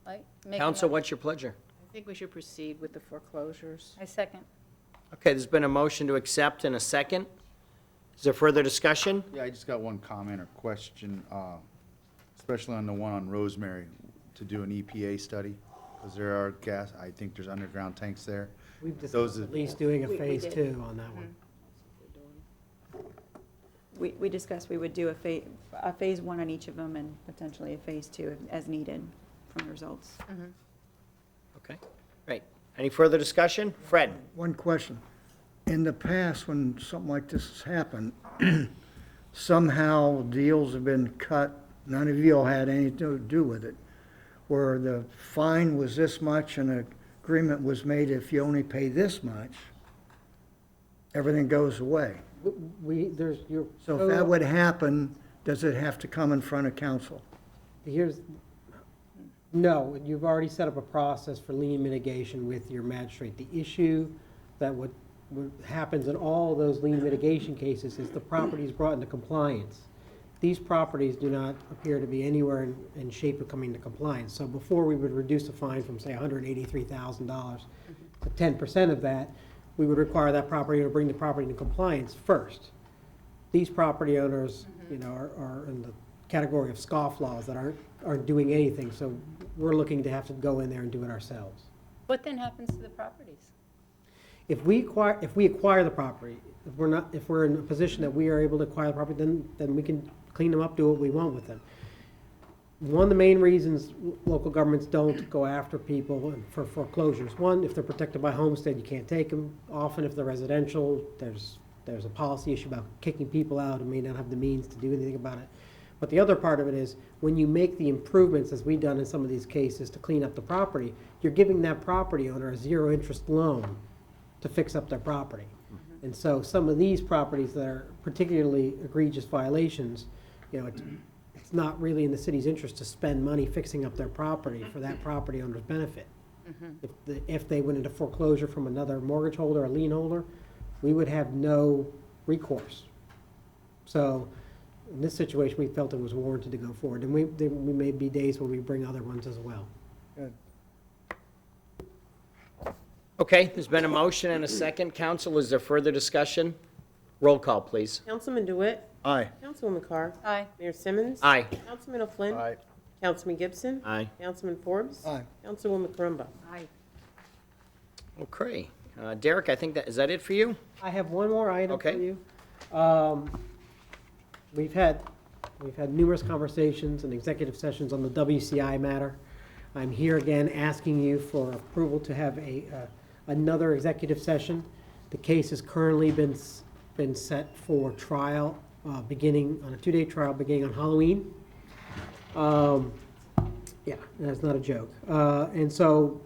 Like, make a Counsel, mo- what's your pleasure? I think we should proceed with the foreclosures. I second. Okay, there's been a motion to accept and a second. Is there further discussion? Yeah, I just got one comment or question, especially on the one on Rosemary, to do an EPA study, because there are I think there's underground tanks there. We've discussed at least doing a phase 2 on that one. We discussed we would do a phase 1 on each of them and potentially a phase 2 as needed from the results. Okay, great. Any further discussion? Fred? One question. In the past, when something like this has happened, somehow deals have been cut, none of you all had anything to do with it, where the fine was this much and an agreement was made, if you only pay this much, everything goes away. So if that would happen, does it have to come in front of council? No, you've already set up a process for lien mitigation with your magistrate. The issue that what happens in all those lien mitigation cases is the property is brought into compliance. These properties do not appear to be anywhere in shape of coming into compliance. So before we would reduce the fine from, say, $183,000 to 10% of that, we would require that property to bring the property into compliance first. These property owners, are in the category of scofflaws that aren't doing anything. So we're looking to have to go in there and do it ourselves. What then happens to the properties? If we acquire the property, if we're in a position that we are able to acquire the property, then we can clean them up, do what we want with them. One of the main reasons local governments don't go after people for foreclosures, one, if they're protected by homestead, you can't take them. Often if they're residential, there's a policy issue about kicking people out and may not have the means to do anything about it. But the other part of it is, when you make the improvements, as we've done in some of these cases, to clean up the property, you're giving that property owner a zero-interest loan to fix up their property. And so some of these properties that are particularly egregious violations, it's not really in the city's interest to spend money fixing up their property for that property owner's benefit. If they went into foreclosure from another mortgage holder or lien holder, we would have no recourse. So in this situation, we felt it was warranted to go forward. And we may be days when we bring other ones as well. Good. Okay, there's been a motion and a second. Counsel, is there further discussion? Roll call, please. Councilman DeWitt. Aye. Councilwoman Carr. Aye. Mayor Simmons. Aye. Councilman O'Flynn. Aye. Councilman Gibson. Aye. Councilman Forbes. Aye. Councilwoman Carumba. Aye. Okay. Derek, I think is that it for you? I have one more item for Okay. you. We've had numerous conversations and executive sessions on the WCI matter. I'm here again asking you for approval to have another executive session. The case has currently been been set for trial, beginning on a 2-day trial beginning on Halloween. Yeah, that's not a joke. And so,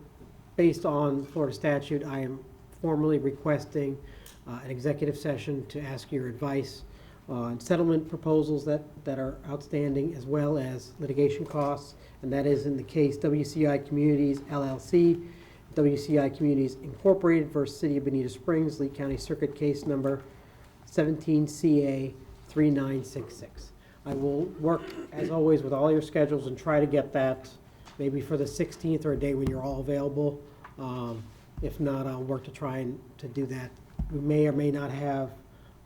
based on Florida statute, I am formally requesting an executive session to ask your advice on settlement proposals that are outstanding, as well as litigation costs, and that is in the case WCI Communities LLC, WCI Communities Incorporated versus City of Bonita Springs, Lee County Circuit Case number 17CA 3966. I will work, as always, with all your schedules and try to get that maybe for the 16th or a day when you're all available. If not, I'll work to try and to do that. We may or may not have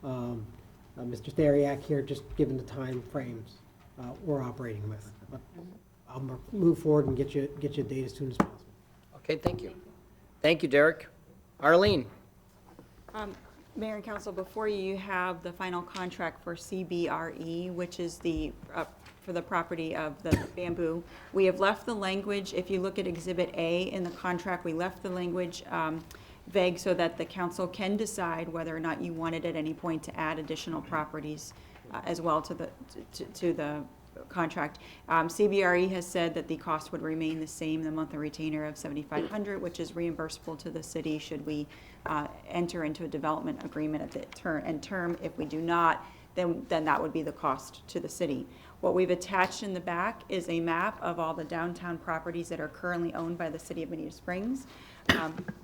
Mr. Theriak here, just given the time frames we're operating with. But I'll move forward and get you a date as soon as possible. Okay, thank you. Thank you, Derek. Arlene? Mayor and Council, before you have the final contract for CBRE, which is the, for the property of the bamboo. We have left the language, if you look at Exhibit A in the contract, we left the language vague so that the council can decide whether or not you wanted at any point to add additional properties as well to the contract. CBRE has said that the cost would remain the same, the monthly retainer of $7,500, which is reimbursable to the city should we enter into a development agreement at the term. If we do not, then that would be the cost to the city. What we've attached in the back is a map of all the downtown properties that are currently owned by the City of Bonita Springs.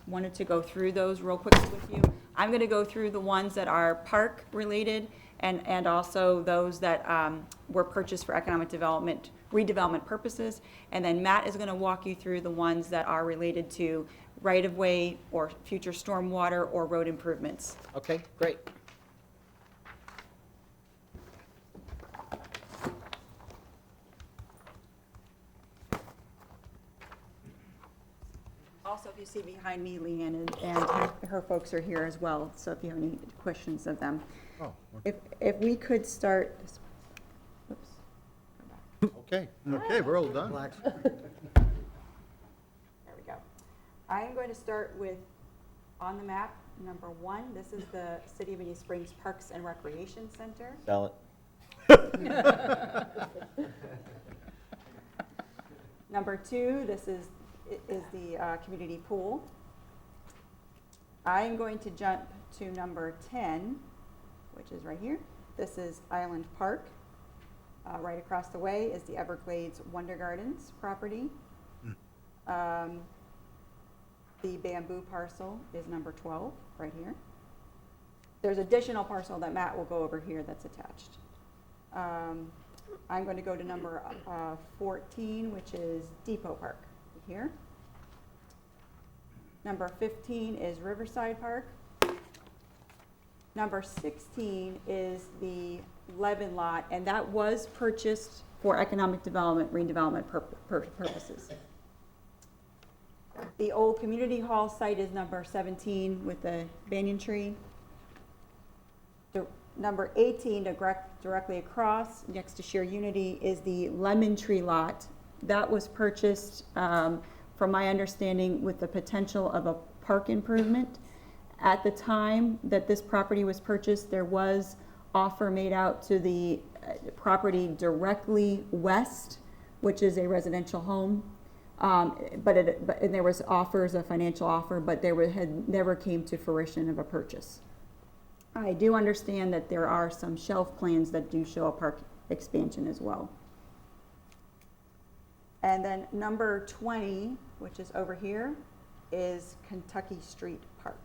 Wanted to go through those real quickly with you. I'm going to go through the ones that are park related and also those that were purchased for economic development, redevelopment purposes. And then Matt is going to walk you through the ones that are related to right-of-way or future stormwater or road improvements. Okay, great. Also, if you see behind me, Leanne and her folks are here as well, so if you have any questions of them. Oh, If we could start, oops. okay, we're all done. There we go. I am going to start with, on the map, number 1, this is the City of Bonita Springs Parks and Recreation Center. Sell it. Number 2, this is the community pool. I'm going to jump to number 10, which is right here. This is Island Park. Right across the way is the Everglades Wonder Gardens property. The bamboo parcel is number 12, right here. There's additional parcel that Matt will go over here that's attached. I'm going to go to number 14, which is Depot Park, here. Number 15 is Riverside Park. Number 16 is the Levin lot, and that was purchased for economic development, redevelopment purposes. The old community hall site is number 17 with the banyan tree. Number 18, directly across, next to Share Unity, is the Lemon Tree lot. That was purchased, from my understanding, with the potential of a park improvement. At the time that this property was purchased, there was offer made out to the property directly west, which is a residential home. And there was offers, a financial offer, but had never came to fruition of a purchase. I do understand that there are some shelf plans that do show a park expansion as well. And then number 20, which is over here, is Kentucky Street Park.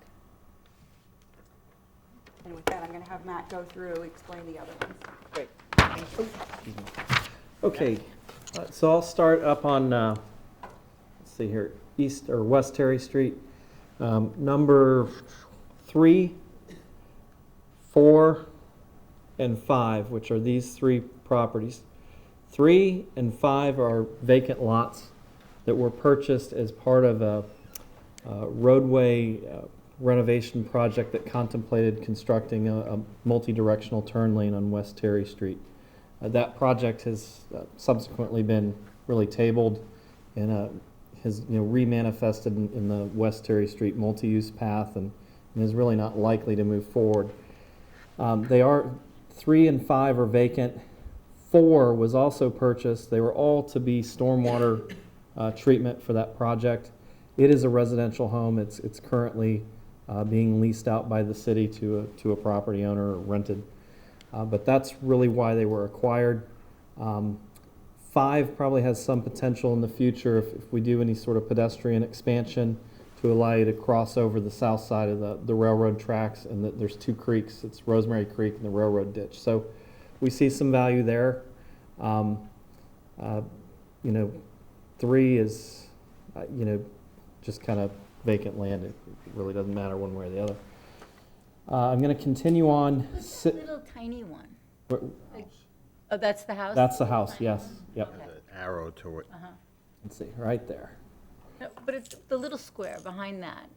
And with that, I'm going to have Matt go through, explain the other ones. Great. Okay, so I'll start up on, let's see here, East or West Terry Street. Number 3, 4, and 5, which are these 3 properties. 3 and 5 are vacant lots that were purchased as part of a roadway renovation project that contemplated constructing a multi-directional turn lane on West Terry Street. That project has subsequently been really tabled and has remanifested in the West Terry Street multi-use path and is really not likely to move forward. They are, 3 and 5 are vacant. 4 was also purchased. They were all to be stormwater treatment for that project. It is a residential home. It's currently being leased out by the city to a property owner or rented. But that's really why they were acquired. 5 probably has some potential in the future if we do any sort of pedestrian expansion to allow you to cross over the south side of the railroad tracks, and there's 2 creeks. It's Rosemary Creek and the railroad ditch. So we see some value there. 3 is, just kind of vacant land. It really doesn't matter one way or the other. I'm going to continue on. Who's the little tiny one? Oh, that's the house? That's the house, yes. Yep. Okay. Arrow to it. Let's see, right there. No, but it's the little square behind that.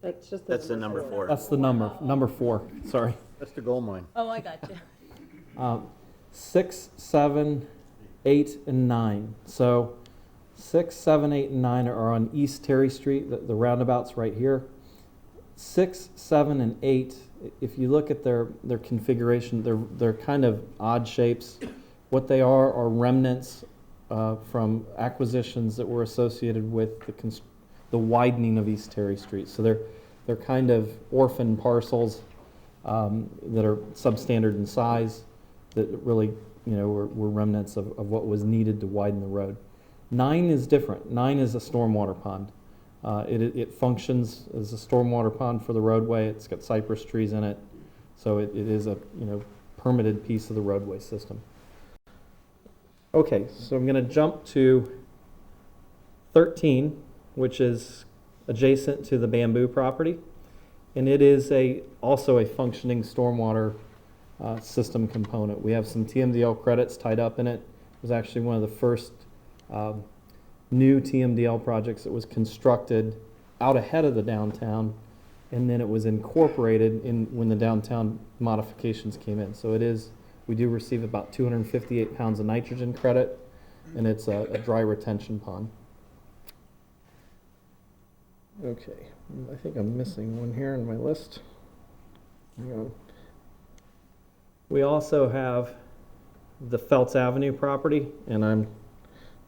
That's the number 4. That's the number 4, sorry. That's the gold mine. Oh, I got you. 6, 7, 8, and 9. So 6, 7, 8, and 9 are on East Terry Street, the roundabout's right here. 6, 7, and 8, if you look at their configuration, they're kind of odd shapes. What they are remnants from acquisitions that were associated with the widening of East Terry Street. So they're kind of orphan parcels that are substandard in size that really were remnants of what was needed to widen the road. 9 is different. 9 is a stormwater pond. It functions as a stormwater pond for the roadway. It's got cypress trees in it, so it is a permitted piece of the roadway system. Okay, so I'm going to jump to 13, which is adjacent to the bamboo property, and it is also a functioning stormwater system component. We have some TMDL credits tied up in it. It was actually one of the first new TMDL projects that was constructed out ahead of the downtown, and then it was incorporated when the downtown modifications came in. So we do receive about 258 pounds of nitrogen credit, and it's a dry retention pond. Okay, I think I'm missing one here in my list. Hang on. We also have the Feltz Avenue property, and I'm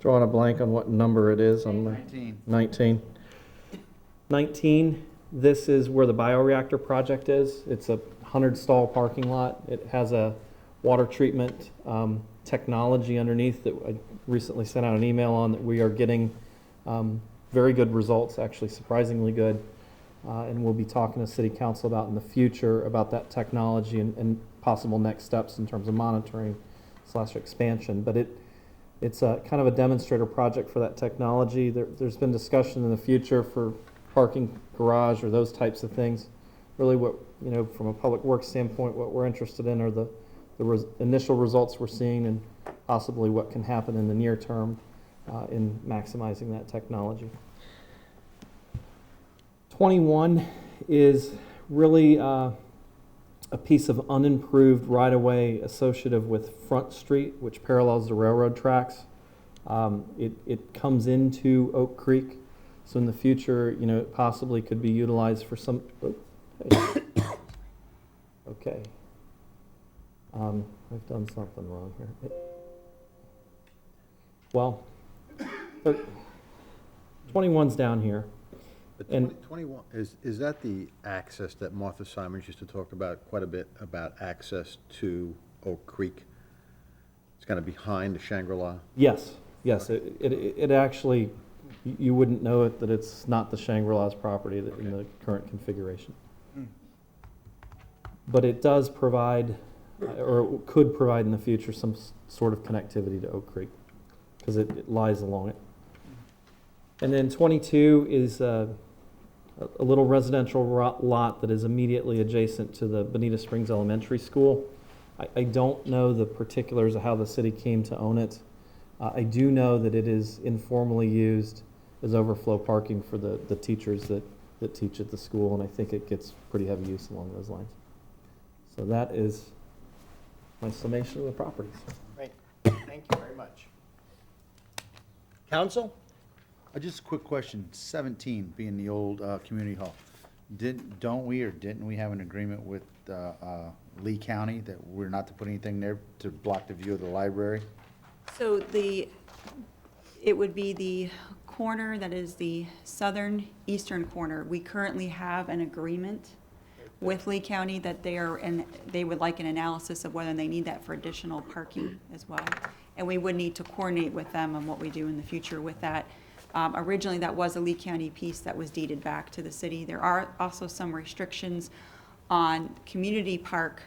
drawing a blank on what number it is on my 19. 19, this is where the bioreactor project is. It's a 100-stall parking lot. It has a water treatment technology underneath that I recently sent out an email on that we are getting very good results, actually surprisingly good. And we'll be talking to City Council about in the future about that technology and possible next steps in terms of monitoring / expansion. But it's a kind of a demonstrator project for that technology. There's been discussion in the future for parking garage or those types of things. Really what, from a public works standpoint, what we're interested in are the initial results we're seeing and possibly what can happen in the near term in maximizing that technology. 21 is really a piece of unimproved right-of-way associative with Front Street, which parallels the railroad tracks. It comes into Oak Creek, so in the future, it possibly could be utilized for some. Okay. I've done something wrong here. Well, 21's down here. And 21, is that the access that Martha Simons used to talk about quite a bit, about access to Oak Creek? It's kind of behind the Shangri-La? Yes. It actually, you wouldn't know it that it's not the Shangri-La's property in the current configuration. But it does provide, or could provide in the future, some sort of connectivity to Oak Creek because it lies along it. And then 22 is a little residential lot that is immediately adjacent to the Bonita Springs Elementary School. I don't know the particulars of how the city came to own it. I do know that it is informally used as overflow parking for the teachers that teach at the school, and I think it gets pretty heavy use along those lines. So that is my summation of the properties. Great. Thank you very much. Council? Just a quick question, 17 being the old community hall. Didn't we have an agreement with Lee County that we're not to put anything there to block the view of the library? So it would be the corner that is the southern eastern corner. We currently have an agreement with Lee County that they would like an analysis of whether they need that for additional parking as well. And we would need to coordinate with them on what we do in the future with that. Originally, that was a Lee County piece that was deeded back to the city. There are also some restrictions on community park,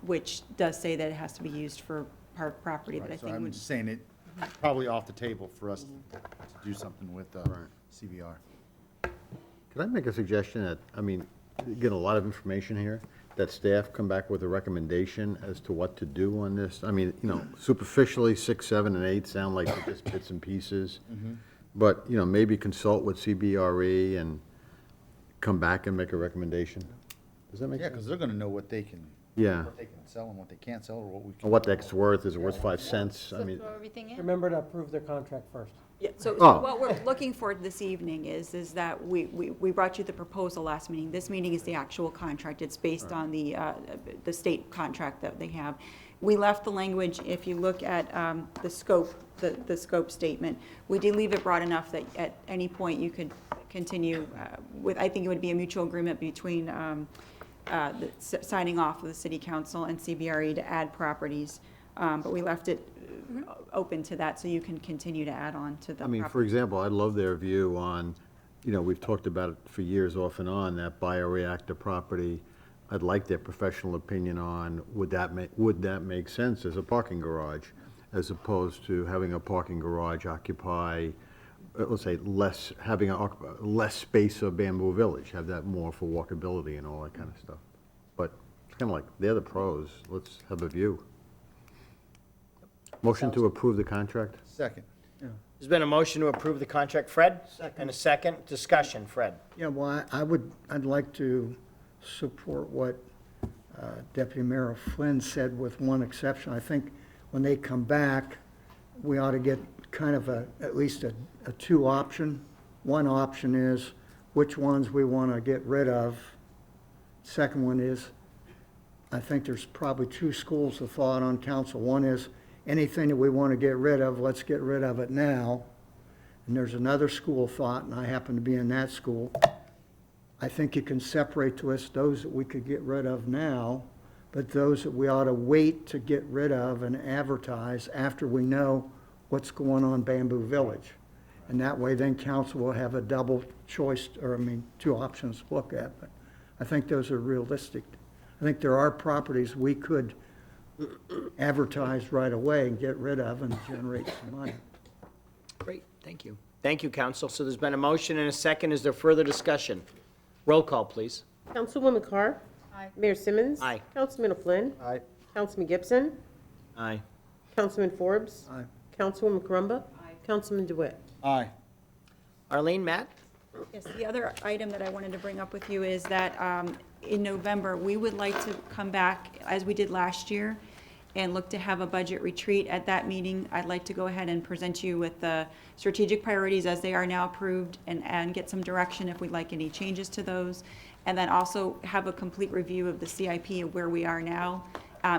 which does say that it has to be used for park property that I So think I'm would. just saying it, probably off the table for us to do something with CBR. Could I make a suggestion that, I mean, get a lot of information here, that staff come back with a recommendation as to what to do on this? I mean, superficially, 6, 7, and 8 sound like they're just bits and pieces. But, maybe consult with CBRE and come back and make a recommendation. Does that make Yeah, sense? because they're gonna know what they can, Yeah. what they can sell and what they can't sell, or what we Or can. what that's worth, is it worth 5 cents? I mean, Throw everything in? Remember to approve their contract first. Yeah, so Oh. what we're looking for this evening is that we brought you the proposal last meeting. This meeting is the actual contract. It's based on the state contract that they have. We left the language, if you look at the scope statement, we did leave it broad enough that at any point you could continue with, I think it would be a mutual agreement between signing off of the city council and CBRE to add properties. But we left it open to that, so you can continue to add on to the I mean, for property. example, I'd love their view on, we've talked about it for years off and on, that bioreactor property. I'd like their professional opinion on, would that make sense as a parking garage, as opposed to having a parking garage occupy, let's say, having less space of Bamboo Village, have that more for walkability and all that kind of stuff. But it's kind of like, they're the pros, let's have a view. Motion to approve the contract? Second. There's been a motion to approve the contract. Fred? And a second. Discussion. Fred? Yeah, well, I'd like to support what Deputy Mayor Flynn said, with one exception. I think when they come back, we ought to get kind of at least a 2 option. One option is which ones we want to get rid of. Second one is, I think there's probably 2 schools of thought on council. One is, anything that we want to get rid of, let's get rid of it now. And there's another school of thought, and I happen to be in that school. I think you can separate to us those that we could get rid of now, but those that we ought to wait to get rid of and advertise after we know what's going on Bamboo Village. And that way then council will have a double choice, 2 options to look at. But I think those are realistic. I think there are properties we could advertise right away and get rid of and generate some money. Great, thank you. Thank you, council. So there's been a motion and a second. Is there further discussion? Roll call, please. Councilwoman Carr? Aye. Mayor Simmons? Aye. Councilman O'Flynn? Aye. Councilman Gibson? Aye. Councilman Forbes? Aye. Councilwoman Carumba? Councilman DeWitt? Aye. Arlene, Matt? Yes, the other item that I wanted to bring up with you is that in November, we would like to come back, as we did last year, and look to have a budget retreat. At that meeting, I'd like to go ahead and present you with the strategic priorities as they are now approved, and get some direction if we'd like any changes to those. And then also have a complete review of the CIP of where we are now.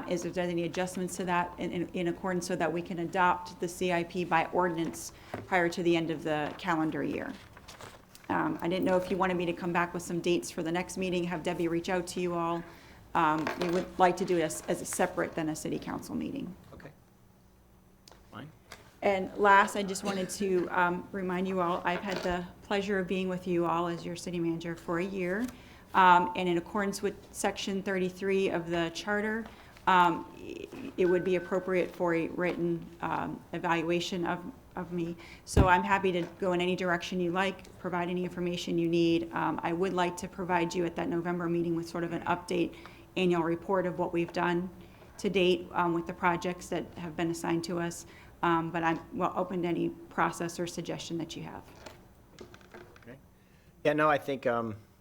Is there any adjustments to that in accordance, so that we can adopt the CIP by ordinance prior to the end of the calendar year. I didn't know if you wanted me to come back with some dates for the next meeting, have Debbie reach out to you all. We would like to do it as a separate than a city council meeting. Okay. Fine. And last, I just wanted to remind you all, I've had the pleasure of being with you all as your city manager for a year. And in accordance with Section 33 of the charter, it would be appropriate for a written evaluation of me. So I'm happy to go in any direction you like, provide any information you need. I would like to provide you at that November meeting with sort of an update annual report of what we've done to date with the projects that have been assigned to us. But I'm open to any process or suggestion that you have. Okay. Yeah, no, I think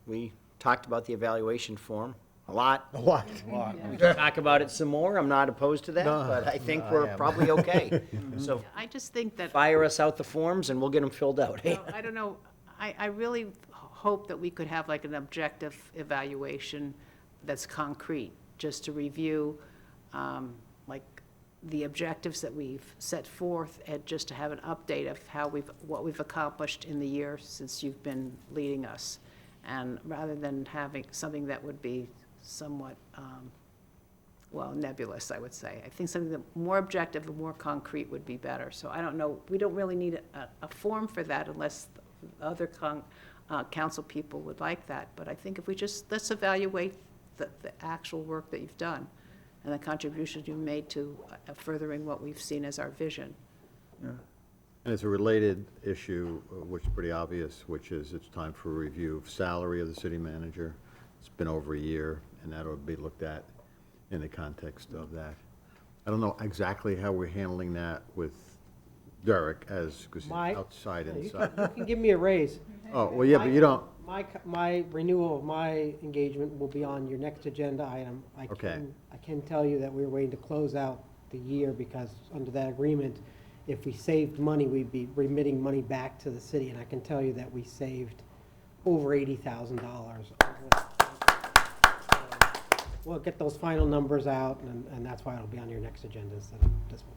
we talked about the evaluation form a lot. A lot. We can talk about it some more. I'm not opposed to that, but I think we're probably okay. So I just think that, fire us out the forms and we'll get them filled out. I don't know, I really hope that we could have like an objective evaluation that's concrete, just to review, like, the objectives that we've set forth, and just to have an update of what we've accomplished in the year since you've been leading us. And rather than having something that would be somewhat, well, nebulous, I would say. I think something that more objective and more concrete would be better. So I don't know, we don't really need a form for that unless the other council people would like that. But I think if we just, let's evaluate the actual work that you've done and the contributions you've made to furthering what we've seen as our vision. And it's a related issue, which is pretty obvious, which is it's time for a review of salary of the city manager. It's been over a year, and that'll be looked at in the context of that. I don't know exactly how we're handling that with Derek, because he's outside, inside. You can give me a raise. Oh, well, yeah, but you don't. My renewal of my engagement will be on your next agenda item. I can tell you that we're waiting to close out the year, because under that agreement, if we saved money, we'd be remitting money back to the city, and I can tell you that we saved over $80,000. We'll get those final numbers out, and that's why it'll be on your next agenda instead of this one.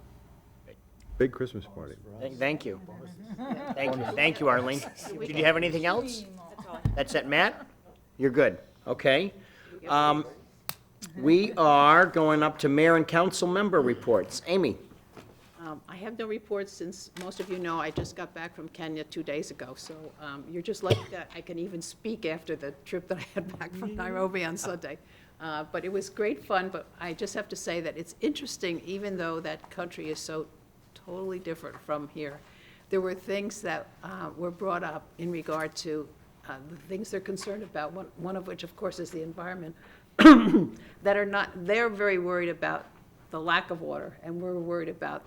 Big Christmas party. Thank you. Thank you. Thank you, Arlene. Did you have anything else? That's it, Matt? You're good. Okay. We are going up to mayor and council member reports. Amy? I have no reports, since most of you know I just got back from Kenya 2 days ago. So you're just lucky that I can even speak after the trip that I had back from Nairobi on Sunday. But it was great fun, but I just have to say that it's interesting, even though that country is so totally different from here. There were things that were brought up in regard to the things they're concerned about, one of which, of course, is the environment, that are not, they're very worried about the lack of water, and we're worried about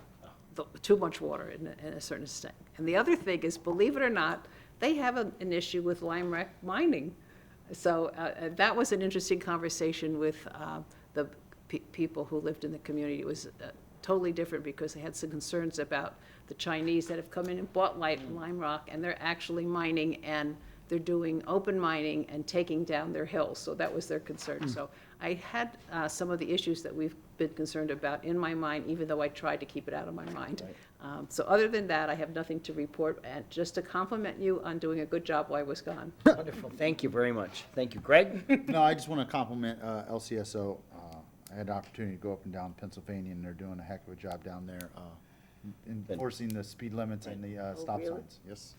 too much water in a certain extent. And the other thing is, believe it or not, they have an issue with lime wreck mining. So that was an interesting conversation with the people who lived in the community. It was totally different, because they had some concerns about the Chinese that have come in and bought lime rock, and they're actually mining, and they're doing open mining and taking down their hills. So that was their concern. So I had some of the issues that we've been concerned about in my mind, even though I tried to keep it out of my mind. So other than that, I have nothing to report, and just to compliment you on doing a good job while I was gone. Wonderful. Thank you very much. Thank you. Greg? No, I just want to compliment LCSO. I had the opportunity to go up and down Pennsylvania, and they're doing a heck of a job down there enforcing the speed limits and the stop really? signs. Yes.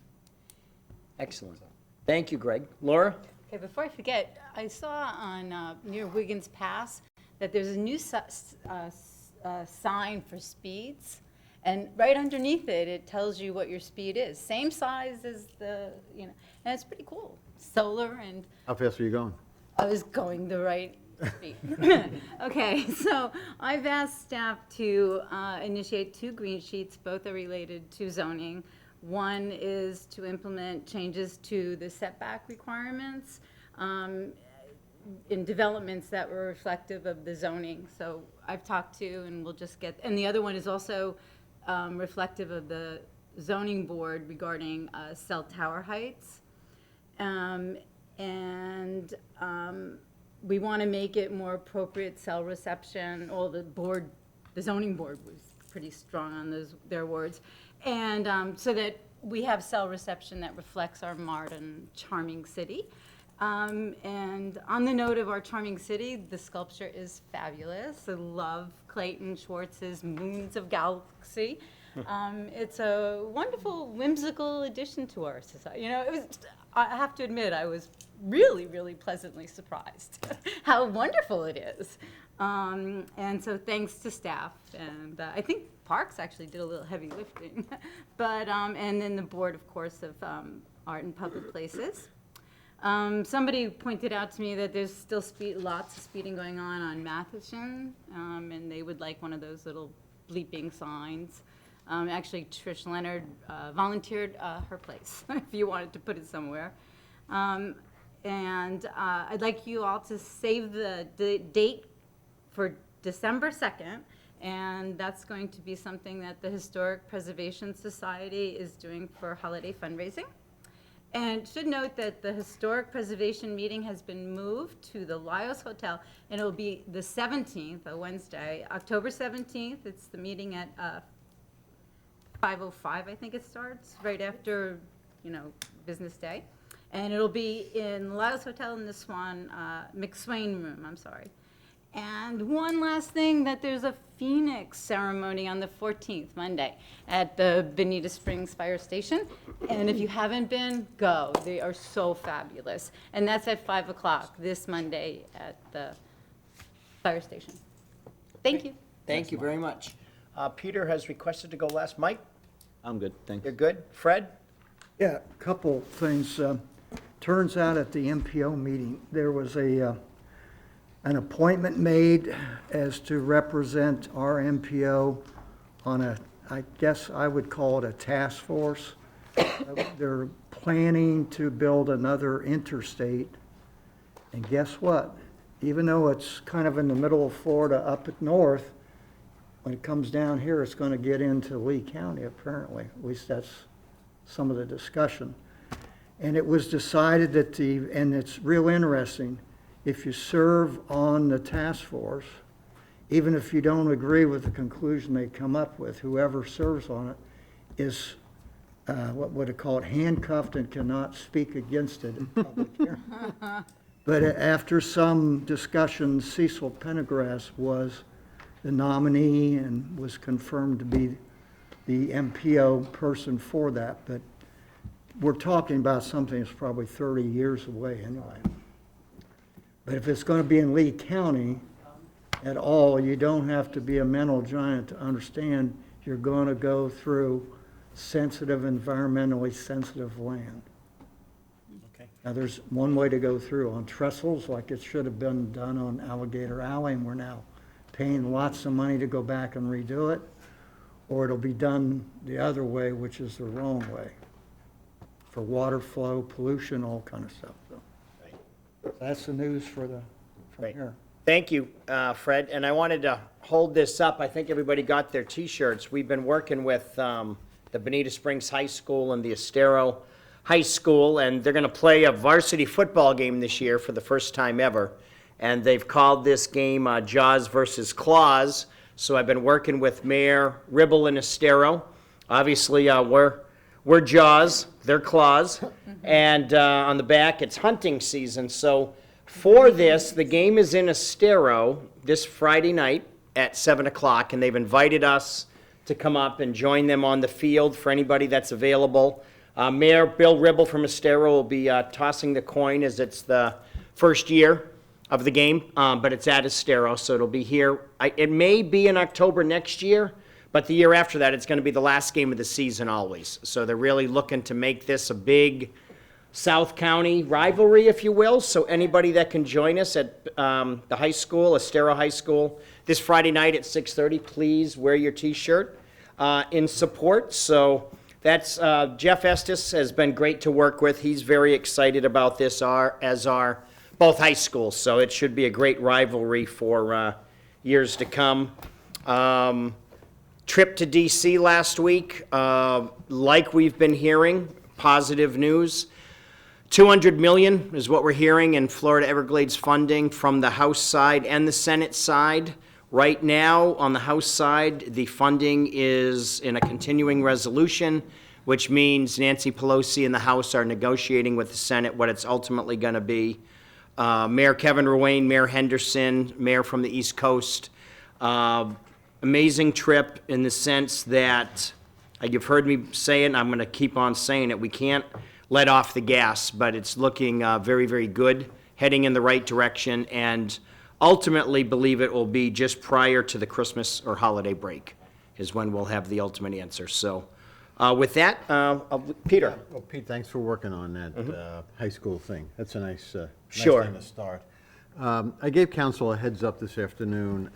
Excellent. Thank you, Greg. Laura? Okay, before I forget, I saw on near Wiggins Pass that there's a new sign for speeds, and right underneath it, it tells you what your speed is. Same size as the, and it's pretty cool. Solar, and How fast are you going? I was going the right speed. Okay, so I've asked staff to initiate 2 green sheets. Both are related to zoning. One is to implement changes to the setback requirements in developments that were reflective of the zoning. So I've talked to, and we'll just get, and the other one is also reflective of the zoning board regarding cell tower heights. We want to make it more appropriate cell reception. Well, the zoning board was pretty strong on their words. And so that we have cell reception that reflects our modern, charming city. And on the note of our charming city, the sculpture is fabulous. I love Clayton Schwartz's Moons of Galaxy. It's a wonderful, whimsical addition to our society. It was, I have to admit, I was really, really pleasantly surprised how wonderful it is. And so thanks to staff, and I think Parks actually did a little heavy lifting, but and then the board, of course, of Art and Public Places. Somebody pointed out to me that there's still lots of speeding going on Matheson, and they would like one of those little bleeping signs. Actually, Trish Leonard volunteered her place if you wanted to put it somewhere. And I'd like you all to save the date for December 2nd, and that's going to be something that the Historic Preservation Society is doing for holiday fundraising. And should note that the Historic Preservation meeting has been moved to the Lyos Hotel, and it will be the 17th, a Wednesday, October 17th. It's the meeting at 5:05, I think it starts, right after, business day. And it'll be in Lyos Hotel in the McSwain room, I'm sorry. And one last thing, that there's a Phoenix ceremony on the 14th, Monday, at the Bonita Springs Fire Station. And if you haven't been, go. They are so fabulous. And that's at 5 o'clock this Monday at the fire station. Thank you. Thank you very much. Peter has requested to go last. Mike? I'm good, thanks. You're good? Fred? Yeah, a couple things. Turns out at the MPO meeting, there was an appointment made as to represent our MPO on I guess I would call it a task force. They're planning to build another interstate. And guess what? Even though it's kind of in the middle of Florida up at north, when it comes down here, it's going to get into Lee County, apparently. At least that's some of the discussion. And it was decided that and it's real interesting, if you serve on the task force, even if you don't agree with the conclusion they come up with, whoever serves on it is, what would it call it, handcuffed and cannot speak against it in public hearing. But after some discussion, Cecil Pendergrass was the nominee and was confirmed to be the MPO person for that. But we're talking about something that's probably 30 years away anyway. But if it's going to be in Lee County at all, you don't have to be a mental giant to understand you're going to go through sensitive, environmentally sensitive land. Okay. Now, there's one way to go through on trestles, like it should have been done on Alligator Alley, and we're now paying lots of money to go back and redo it, or it'll be done the other way, which is the wrong way, for water flow, pollution, all kind of stuff. So that's the news from here. Thank you, Fred. And I wanted to hold this up. I think everybody got their T-shirts. We've been working with the Bonita Springs High School and the Estero High School, and they're going to play a varsity football game this year for the first time ever. And they've called this game Jaws versus Claws. So I've been working with Mayor Ribble and Estero. Obviously, we're Jaws, they're Claws. And on the back, it's hunting season. So for this, the game is in Estero this Friday night at 7 o'clock. And they've invited us to come up and join them on the field for anybody that's available. Mayor Bill Ribble from Estero will be tossing the coin as it's the first year of the game, but it's at Estero, so it'll be here. It may be in October next year, but the year after that, it's going to be the last game of the season always. So they're really looking to make this a big South County rivalry, if you will. So anybody that can join us at the high school, Estero High School, this Friday night at 6:30, please wear your T-shirt in support. So that's Jeff Estes has been great to work with. He's very excited about this, as are both high schools. So it should be a great rivalry for years to come. Trip to D.C. last week, like we've been hearing, positive news. $200 million is what we're hearing in Florida Everglades funding from the House side and the Senate side. Right now, on the House side, the funding is in a continuing resolution, which means Nancy Pelosi and the House are negotiating with the Senate what it's ultimately going to be. Mayor Kevin Ruane, Mayor Henderson, Mayor from the East Coast. Amazing trip in the sense that, you've heard me say it, and I'm going to keep on saying it, we can't let off the gas, but it's looking very, very good, heading in the right direction, and ultimately believe it will be just prior to the Christmas or holiday break is when we'll have the ultimate answer. So with that, Peter. Well, Pete, thanks for working on that high school thing. That's a nice, Sure. nice thing to start. I gave council a heads up this afternoon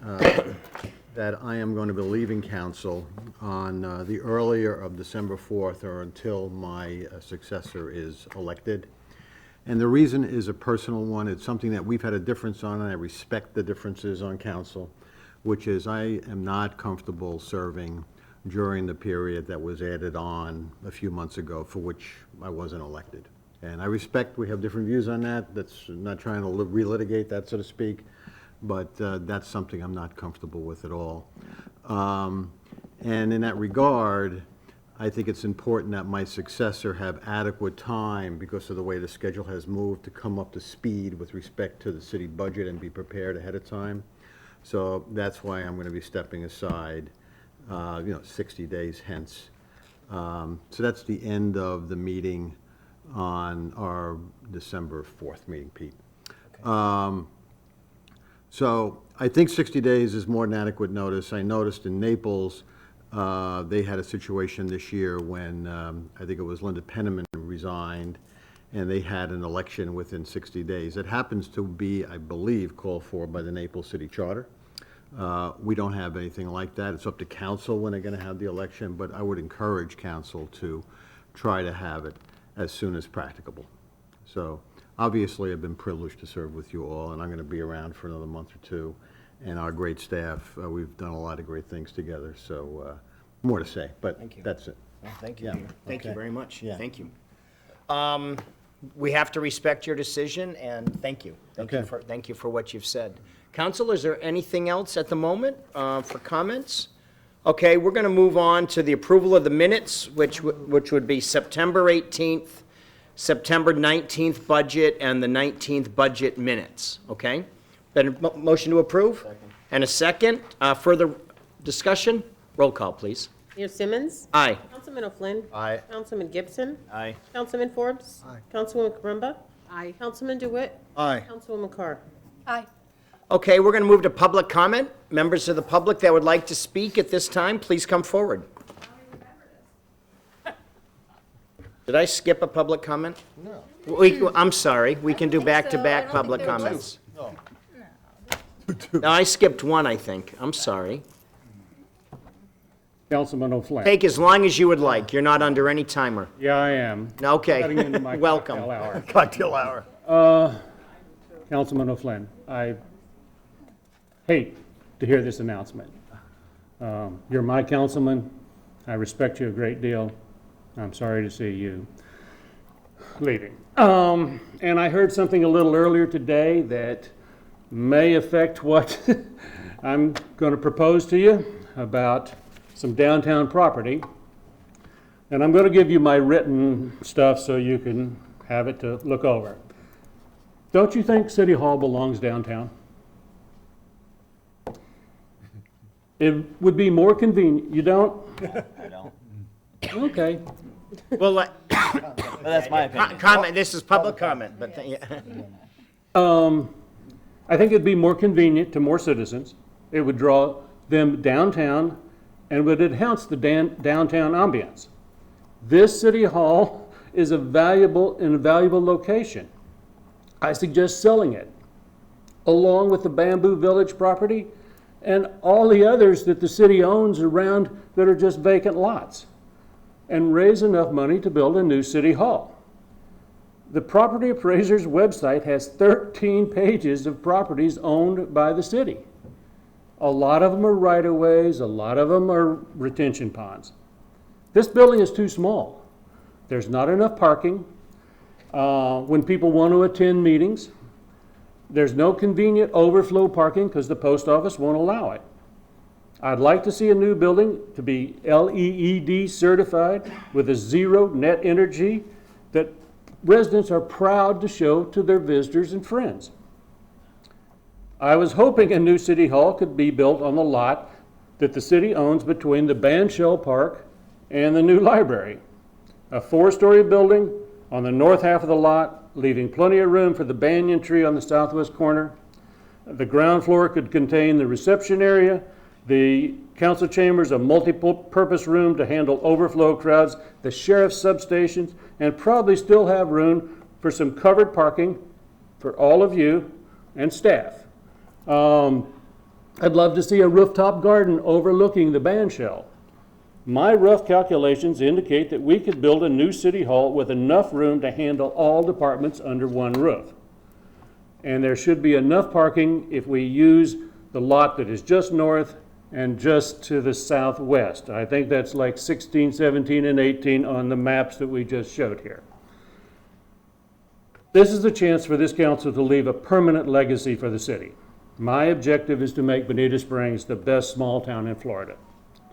that I am going to be leaving council on the earlier of December 4th or until my successor is elected. And the reason is a personal one. It's something that we've had a difference on, and I respect the differences on council, which is I am not comfortable serving during the period that was added on a few months ago for which I wasn't elected. And I respect we have different views on that. That's not trying to relitigate that, so to speak, but that's something I'm not comfortable with at all. And in that regard, I think it's important that my successor have adequate time, because of the way the schedule has moved, to come up to speed with respect to the city budget and be prepared ahead of time. So that's why I'm going to be stepping aside, 60 days hence. So that's the end of the meeting on our December 4th meeting, Pete. So I think 60 days is more than adequate notice. I noticed in Naples, they had a situation this year when I think it was Linda Penniman resigned, and they had an election within 60 days. It happens to be, I believe, called for by the Naples City Charter. We don't have anything like that. It's up to council when they're going to have the election, but I would encourage council to try to have it as soon as practicable. So obviously, I've been privileged to serve with you all, and I'm going to be around for another month or two. And our great staff, we've done a lot of great things together, so more to say, but that's it. Well, thank you, Yeah, Peter. Thank you okay. very much. Yeah. Thank you. We have to respect your decision, and thank you. Thank you for what you've said. Council, is there anything else at the moment for comments? Okay, we're going to move on to the approval of the minutes, which would be September 18th, September 19th budget, and the 19th budget minutes, okay? Then a motion to approve? Second. And a second. Further discussion? Roll call, please. Mayor Simmons. Aye. Councilman O'Flynn. Aye. Councilman Gibson. Aye. Councilman Forbes. Aye. Councilwoman Caramba. Aye. Councilman DeWitt. Aye. Councilwoman Carr. Aye. Okay, we're going to move to public comment. Members of the public that would like to speak at this time, please come forward. Did I skip a public comment? No. I'm sorry. We can do back-to-back public comments. No, I skipped one, I think. I'm sorry. Councilman O'Flynn. Take as long as you would like. You're not under any timer. Yeah, I am. Okay. Cutting into my Welcome. cocktail hour. Cocktail hour. Councilman O'Flynn, I hate to hear this announcement. You're my councilman. I respect you a great deal. I'm sorry to see you leaving. And I heard something a little earlier today that may affect what I'm going to propose to you about some downtown property. And I'm going to give you my written stuff so you can have it to look over. Don't you think City Hall belongs downtown? It would be more convenient. You don't? I don't. Okay. Well, But that's my opinion. comment, this is public comment, but, I think it'd be more convenient to more citizens. It would draw them downtown and would enhance the downtown ambience. This City Hall is a valuable location. I suggest selling it, along with the Bamboo Village property and all the others that the city owns around that are just vacant lots, and raise enough money to build a new City Hall. The property appraiser's website has 13 pages of properties owned by the city. A lot of them are right-of-ways, a lot of them are retention ponds. This building is too small. There's not enough parking when people want to attend meetings. There's no convenient overflow parking because the post office won't allow it. I'd like to see a new building to be LEED certified with a zero net energy that residents are proud to show to their visitors and friends. I was hoping a new City Hall could be built on the lot that the city owns between the band shell park and the new library. A 4-story building on the north half of the lot, leaving plenty of room for the banyan tree on the southwest corner. The ground floor could contain the reception area, the council chambers, a multi-purpose room to handle overflow crowds, the sheriff's substations, and probably still have room for some covered parking for all of you and staff. I'd love to see a rooftop garden overlooking the band shell. My rough calculations indicate that we could build a new City Hall with enough room to handle all departments under one roof. And there should be enough parking if we use the lot that is just north and just to the southwest. I think that's like 16, 17, and 18 on the maps that we just showed here. This is the chance for this council to leave a permanent legacy for the city. My objective is to make Bonita Springs the best small town in Florida.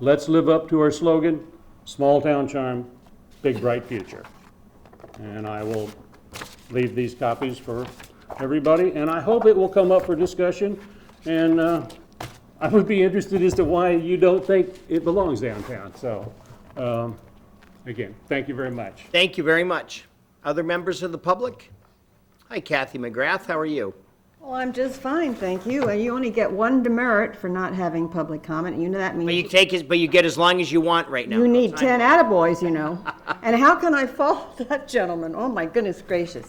Let's live up to our slogan, small town charm, big bright future. And I will leave these copies for everybody, and I hope it will come up for discussion. And I would be interested as to why you don't think it belongs downtown. So, again, thank you very much. Thank you very much. Other members of the public? Hi, Kathy McGrath, how are you? Well, I'm just fine, thank you. And you only get one demerit for not having public comment. You know that means But you get as long as you want right now. you need 10 attaboys, you know. And how can I fault that gentleman? Oh, my goodness gracious.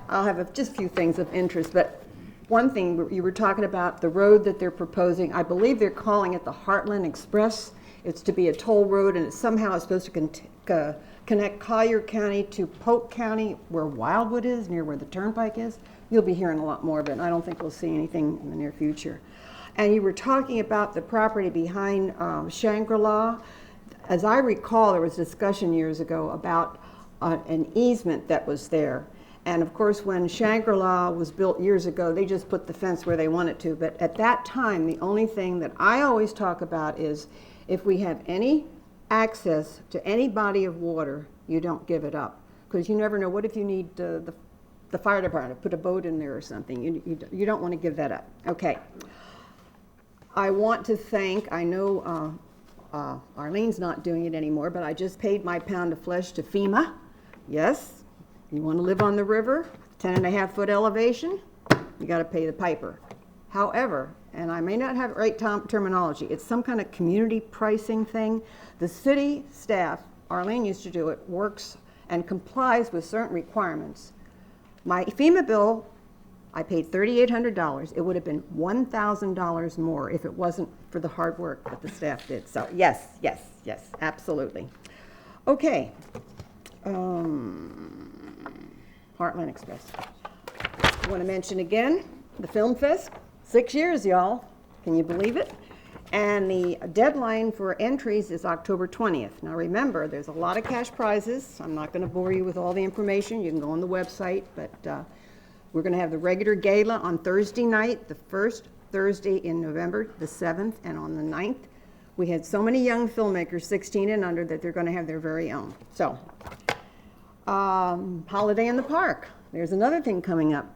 I'll have just a few things of interest, but one thing, you were talking about the road that they're proposing. I believe they're calling it the Heartland Express. It's to be a toll road, and it somehow is supposed to connect Collier County to Polk County, where Wildwood is, near where the turnpike is. You'll be hearing a lot more of it, and I don't think we'll see anything in the near future. And you were talking about the property behind Shangri-La. As I recall, there was discussion years ago about an easement that was there. And of course, when Shangri-La was built years ago, they just put the fence where they wanted to. But at that time, the only thing that I always talk about is if we have any access to any body of water, you don't give it up. Because you never know, what if you need the fire department to put a boat in there or something? You don't want to give that up. Okay. I want to thank, I know Arlene's not doing it anymore, but I just paid my pound of flesh to FEMA. Yes. You want to live on the river, 10.5-foot elevation, you got to pay the piper. However, and I may not have right terminology, it's some kind of community pricing thing. The city staff, Arlene used to do it, works and complies with certain requirements. My FEMA bill, I paid $3,800. It would have been $1,000 more if it wasn't for the hard work that the staff did. So yes, yes, yes, absolutely. Okay. Heartland Express. I want to mention again, the Film Fest, 6 years, y'all. Can you believe it? And the deadline for entries is October 20th. Now remember, there's a lot of cash prizes. I'm not going to bore you with all the information. You can go on the website, but we're going to have the regular gala on Thursday night, the first Thursday in November, the 7th, and on the 9th. We had so many young filmmakers, 16 and under, that they're going to have their very own. So. Holiday in the Park. There's another thing coming up.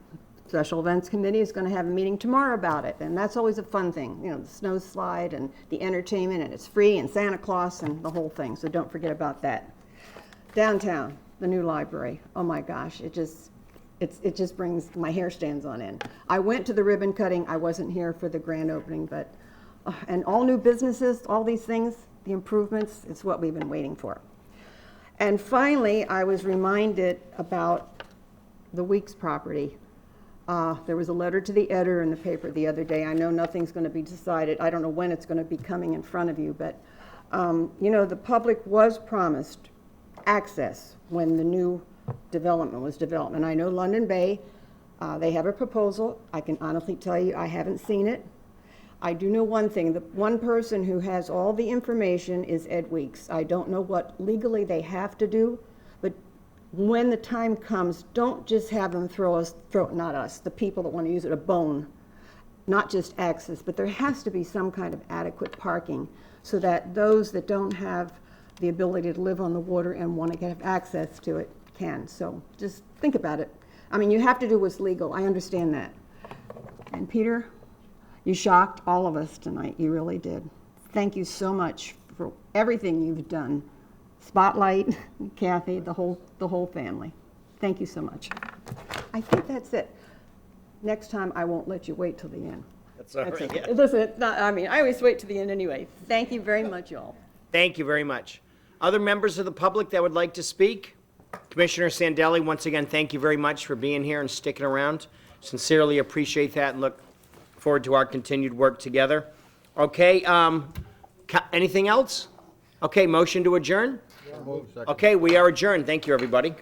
Special Events Committee is going to have a meeting tomorrow about it, and that's always a fun thing. You know, the snow slide and the entertainment, and it's free, and Santa Claus and the whole thing, so don't forget about that. Downtown, the new library. Oh my gosh, it just brings my hair stands on end. I went to the ribbon cutting. I wasn't here for the grand opening, but and all new businesses, all these things, the improvements, it's what we've been waiting for. And finally, I was reminded about the Weeks property. There was a letter to the editor in the paper the other day. I know nothing's going to be decided. I don't know when it's going to be coming in front of you, but you know, the public was promised access when the new development was developed. And I know London Bay, they have a proposal. I can honestly tell you, I haven't seen it. I do know one thing. The one person who has all the information is Ed Weeks. I don't know what legally they have to do, but when the time comes, don't just have them not us, the people that want to use it, a bone, not just access, but there has to be some kind of adequate parking so that those that don't have the ability to live on the water and want to have access to it can. So just think about it. I mean, you have to do what's legal. I understand that. And Peter, you shocked all of us tonight. You really did. Thank you so much for everything you've done. Spotlight, Kathy, the whole family. Thank you so much. I think that's it. Next time, I won't let you wait till the end. That's all right. Okay. Yeah. Listen, I always wait to the end anyway. Thank you very much, y'all. Thank you very much. Other members of the public that would like to speak? Commissioner Sandelli, once again, thank you very much for being here and sticking around. Sincerely appreciate that and look forward to our continued work together. Okay, anything else? Okay, motion to adjourn? Okay, we are adjourned. Thank you, everybody.